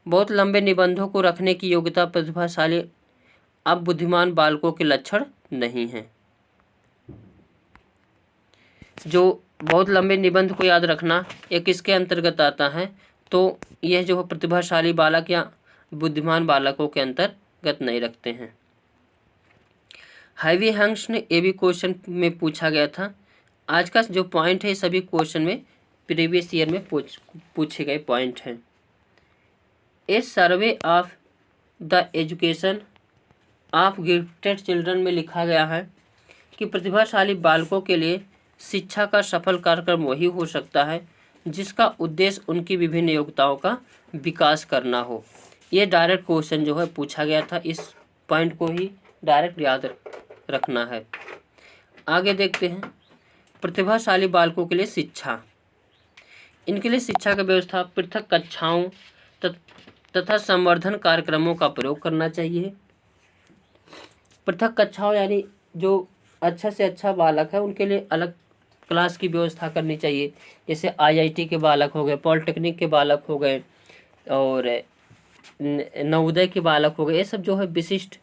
बहुत लंबे निबंधों को रखने की योग्यता प्रतिभाशाली अब बुद्धिमान बालकों के लक्षण नहीं हैं। जो बहुत लंबे निबंध को याद रखना यह किसके अंतर्गत आता है? तो यह जो प्रतिभाशाली बालक या बुद्धिमान बालकों के अंतर्गत नहीं रखते हैं। हैवी हंस ने ये भी क्वेश्चन में पूछा गया था। आज का जो पॉइंट है सभी क्वेश्चन में प्रीवियस ईयर में पूछे गए पॉइंट हैं। A survey of the education of gifted children में लिखा गया है कि प्रतिभाशाली बालकों के लिए शिक्षा का सफल कार्यक्रम वही हो सकता है जिसका उद्देश्य उनकी विभिन्न योग्यताओं का विकास करना हो। ये डायरेक्ट क्वेश्चन जो है पूछा गया था, इस पॉइंट को ही डायरेक्ट याद रखना है। आगे देखते हैं, प्रतिभाशाली बालकों के लिए शिक्षा। इनके लिए शिक्षा की व्यवस्था पृथक कक्षाओं तथा संवर्धन कार्यक्रमों का प्रयोग करना चाहिए। पृथक कक्षाओं यानी जो अच्छा से अच्छा बालक है उनके लिए अलग क्लास की व्यवस्था करनी चाहिए। जैसे आईआईटी के बालक हो गए, पॉलिटेक्निक के बालक हो गए और नवोदय के बालक हो गए, ये सब जो है विशिष्ट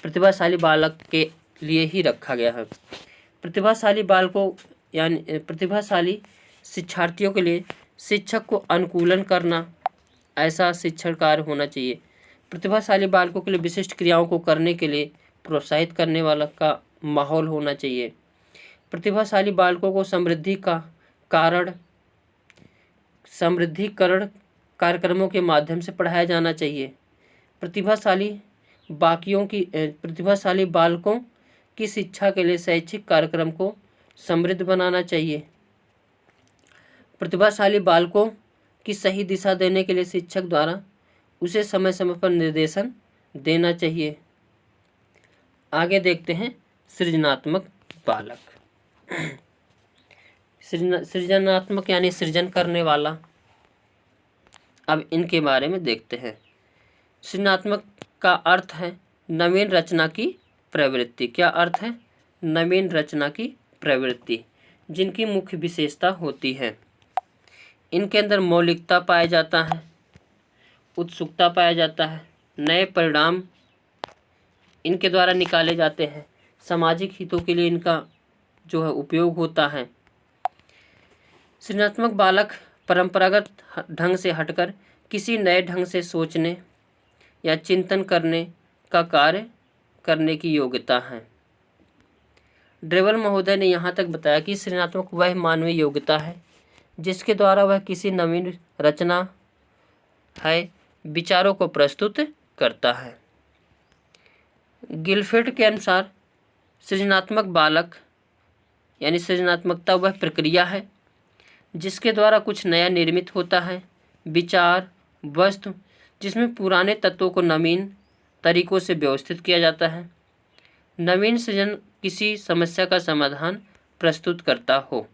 प्रतिभाशाली बालक के लिए ही रखा गया है। प्रतिभाशाली बालकों यानी प्रतिभाशाली शिक्षार्थियों के लिए शिक्षक को अनुकूलन करना, ऐसा शिक्षण कार्य होना चाहिए। प्रतिभाशाली बालकों के लिए विशिष्ट क्रियाओं को करने के लिए प्रोत्साहित करने वाला का माहौल होना चाहिए। प्रतिभाशाली बालकों को समृद्धिकरण कार्यक्रमों के माध्यम से पढ़ाया जाना चाहिए। प्रतिभाशाली बालकों की शिक्षा के लिए शैक्षिक कार्यक्रम को समृद्ध बनाना चाहिए। प्रतिभाशाली बालकों की सही दिशा देने के लिए शिक्षक द्वारा उसे समय समय पर निर्देशन देना चाहिए। आगे देखते हैं सृजनात्मक बालक। सृजनात्मक यानी सृजन करने वाला। अब इनके बारे में देखते हैं। सृजनात्मक का अर्थ है नवीन रचना की प्रवृत्ति। क्या अर्थ है? नवीन रचना की प्रवृत्ति, जिनकी मुख्य विशेषता होती है इनके अंदर मौलिकता पाया जाता है, उत्सुकता पाया जाता है, नए परिणाम इनके द्वारा निकाले जाते हैं, सामाजिक हितों के लिए इनका जो है उपयोग होता है। सृजनात्मक बालक परंपरागत ढंग से हटकर किसी नए ढंग से सोचने या चिंतन करने का कार्य करने की योग्यता है। ड्रेवल महोदय ने यहाँ तक बताया कि सृजनात्मक वह मानवीय योग्यता है जिसके द्वारा वह किसी नवीन रचना है विचारों को प्रस्तुत करता है। गिलफेट के अनुसार सृजनात्मक बालक यानी सृजनात्मकता वह प्रक्रिया है जिसके द्वारा कुछ नया निर्मित होता है, विचार, वस्तु, जिसमें पुराने तत्वों को नवीन तरीकों से व्यवस्थित किया जाता है। नवीन सृजन किसी समस्या का समाधान प्रस्तुत करता हो।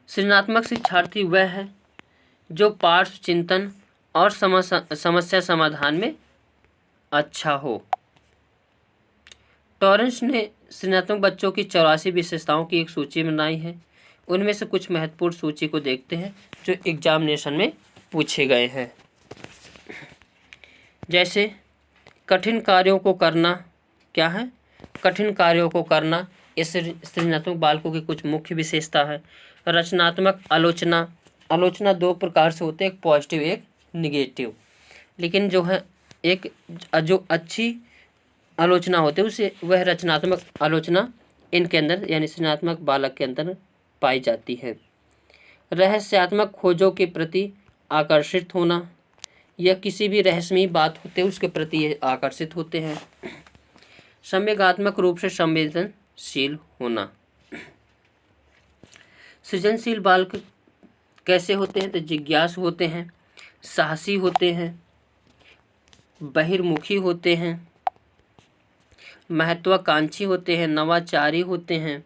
सृजनात्मक शिक्षार्थी वह है जो पार्श्व चिंतन और समस्या समाधान में अच्छा हो। टॉरेंस ने सृजनात्मक बच्चों की 84 विशेषताओं की एक सूची बनाई है। उनमें से कुछ महत्वपूर्ण सूची को देखते हैं जो एग्जामिनेशन में पूछे गए हैं। जैसे कठिन कार्यों को करना। क्या है? कठिन कार्यों को करना इस सृजनात्मक बालकों की कुछ मुख्य विशेषता है। रचनात्मक आलोचना। आलोचना दो प्रकार से होते हैं, एक पॉजिटिव एक निगेटिव। लेकिन जो है एक जो अच्छी आलोचना होती है उसे वह रचनात्मक आलोचना इनके अंदर यानी सृजनात्मक बालक के अंदर पाई जाती है। रहस्यात्मक खोजों के प्रति आकर्षित होना। यह किसी भी रहस्यमयी बात होते हैं उसके प्रति ये आकर्षित होते हैं। संवेगात्मक रूप से संवेदनशील होना। सृजनशील बालक कैसे होते हैं? तो जिज्ञासु होते हैं, साहसी होते हैं, बहिर्मुखी होते हैं, महत्वाकांक्षी होते हैं, नवाचारी होते हैं,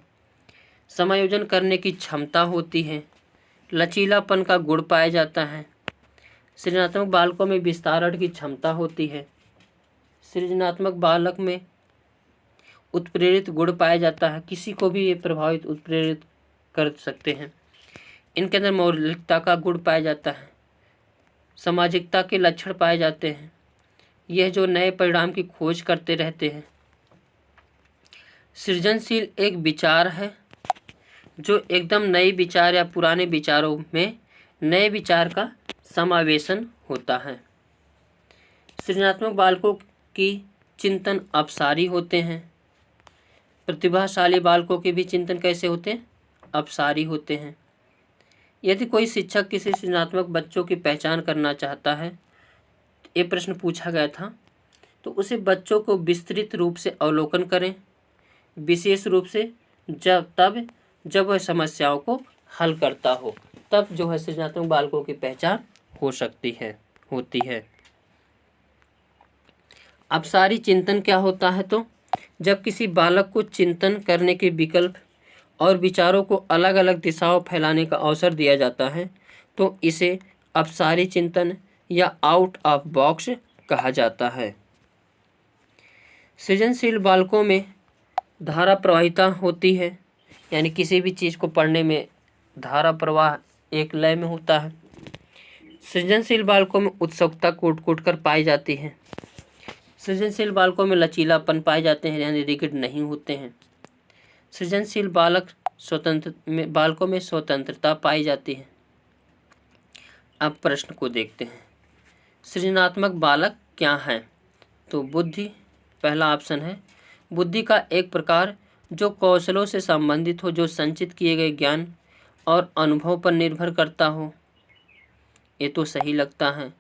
समायोजन करने की क्षमता होती है, लचीलापन का गुण पाया जाता है। सृजनात्मक बालकों में विस्तारण की क्षमता होती है। सृजनात्मक बालक में उत्प्रेरित गुण पाया जाता है, किसी को भी ये प्रभावित उत्प्रेरित कर सकते हैं। इनके अंदर मौलिकता का गुण पाया जाता है, सामाजिकता के लक्षण पाए जाते हैं, यह जो नए परिणाम की खोज करते रहते हैं। सृजनशील एक विचार है जो एकदम नए विचार या पुराने विचारों में नए विचार का समावेशन होता है। सृजनात्मक बालकों की चिंतन अपसारी होते हैं, प्रतिभाशाली बालकों के भी चिंतन कैसे होते हैं? अपसारी होते हैं। यदि कोई शिक्षक किसी सृजनात्मक बच्चों की पहचान करना चाहता है, ये प्रश्न पूछा गया था, तो उसे बच्चों को विस्तृत रूप से अवलोकन करें, विशेष रूप से जब वह समस्याओं को हल करता हो, तब जो है सृजनात्मक बालकों की पहचान होती है। अपसारी चिंतन क्या होता है? तो जब किसी बालक को चिंतन करने के विकल्प और विचारों को अलग अलग दिशाओं फैलाने का अवसर दिया जाता है, तो इसे अपसारी चिंतन या आउट ऑफ बॉक्स कहा जाता है। सृजनशील बालकों में धारा प्रवाहिता होती है, यानी किसी भी चीज़ को पढ़ने में धारा प्रवाह एक लय में होता है। सृजनशील बालकों में उत्सुकता कूट कर पाई जाती है। सृजनशील बालकों में लचीलापन पाए जाते हैं, यानी रिगिड नहीं होते हैं। सृजनशील बालकों में स्वतंत्रता पाई जाती है। अब प्रश्न को देखते हैं, सृजनात्मक बालक क्या है? तो बुद्धि पहला ऑप्शन है। बुद्धि का एक प्रकार जो कौशलों से संबंधित हो, जो संचित किए गए ज्ञान और अनुभव पर निर्भर करता हो, ये तो सही लगता है।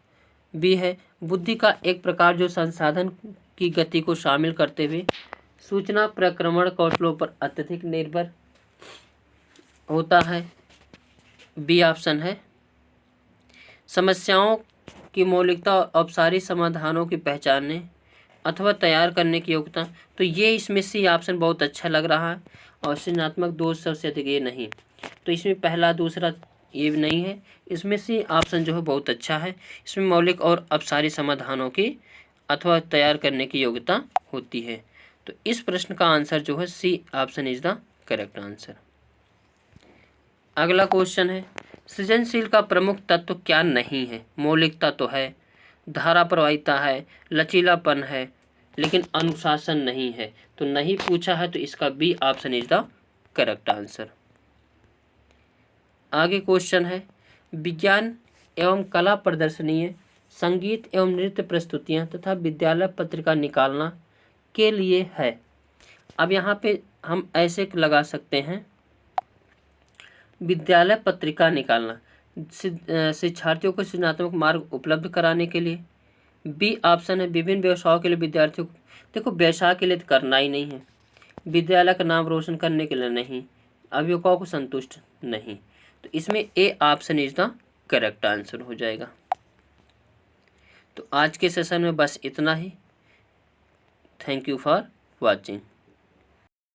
बी है, बुद्धि का एक प्रकार जो संसाधन की गति को शामिल करते हुए सूचना प्रक्रमण कौशलों पर अत्यधिक निर्भर होता है। बी ऑप्शन है। समस्याओं की मौलिकता और औपचारिक समाधानों की पहचानने अथवा तैयार करने की योग्यता, तो ये इसमें सी ऑप्शन बहुत अच्छा लग रहा है। और सृजनात्मक दोष सबसे अधिक ये नहीं, तो इसमें पहला दूसरा ये भी नहीं है, इसमें सी ऑप्शन जो है बहुत अच्छा है। इसमें मौलिक और औपचारिक समाधानों की अथवा तैयार करने की योग्यता होती है। तो इस प्रश्न का आंसर जो है C option is the correct answer. अगला क्वेश्चन है, सृजनशील का प्रमुख तत्व क्या नहीं है? मौलिकता तो है, धारा प्रवाहिता है, लचीलापन है, लेकिन अनुशासन नहीं है। तो नहीं पूछा है, तो इसका B option is the correct answer. आगे क्वेश्चन है, विज्ञान एवं कला प्रदर्शनी, संगीत एवं नृत्य प्रस्तुतियां तथा विद्यालय पत्रिका निकालना के लिए है। अब यहाँ पे हम ऐसे लगा सकते हैं, विद्यालय पत्रिका निकालना शिक्षार्थियों को सृजनात्मक मार्ग उपलब्ध कराने के लिए। बी ऑप्शन है, विभिन्न व्यवसायों के लिए विद्यार्थियों को, देखो व्यवसाय के लिए तो करना ही नहीं है, विद्यालय का नाम रोशन करने के लिए नहीं, अभिभावकों को संतुष्ट नहीं, तो इसमें A option is the correct answer हो जाएगा। तो आज के सेशन में बस इतना ही। Thank you for watching.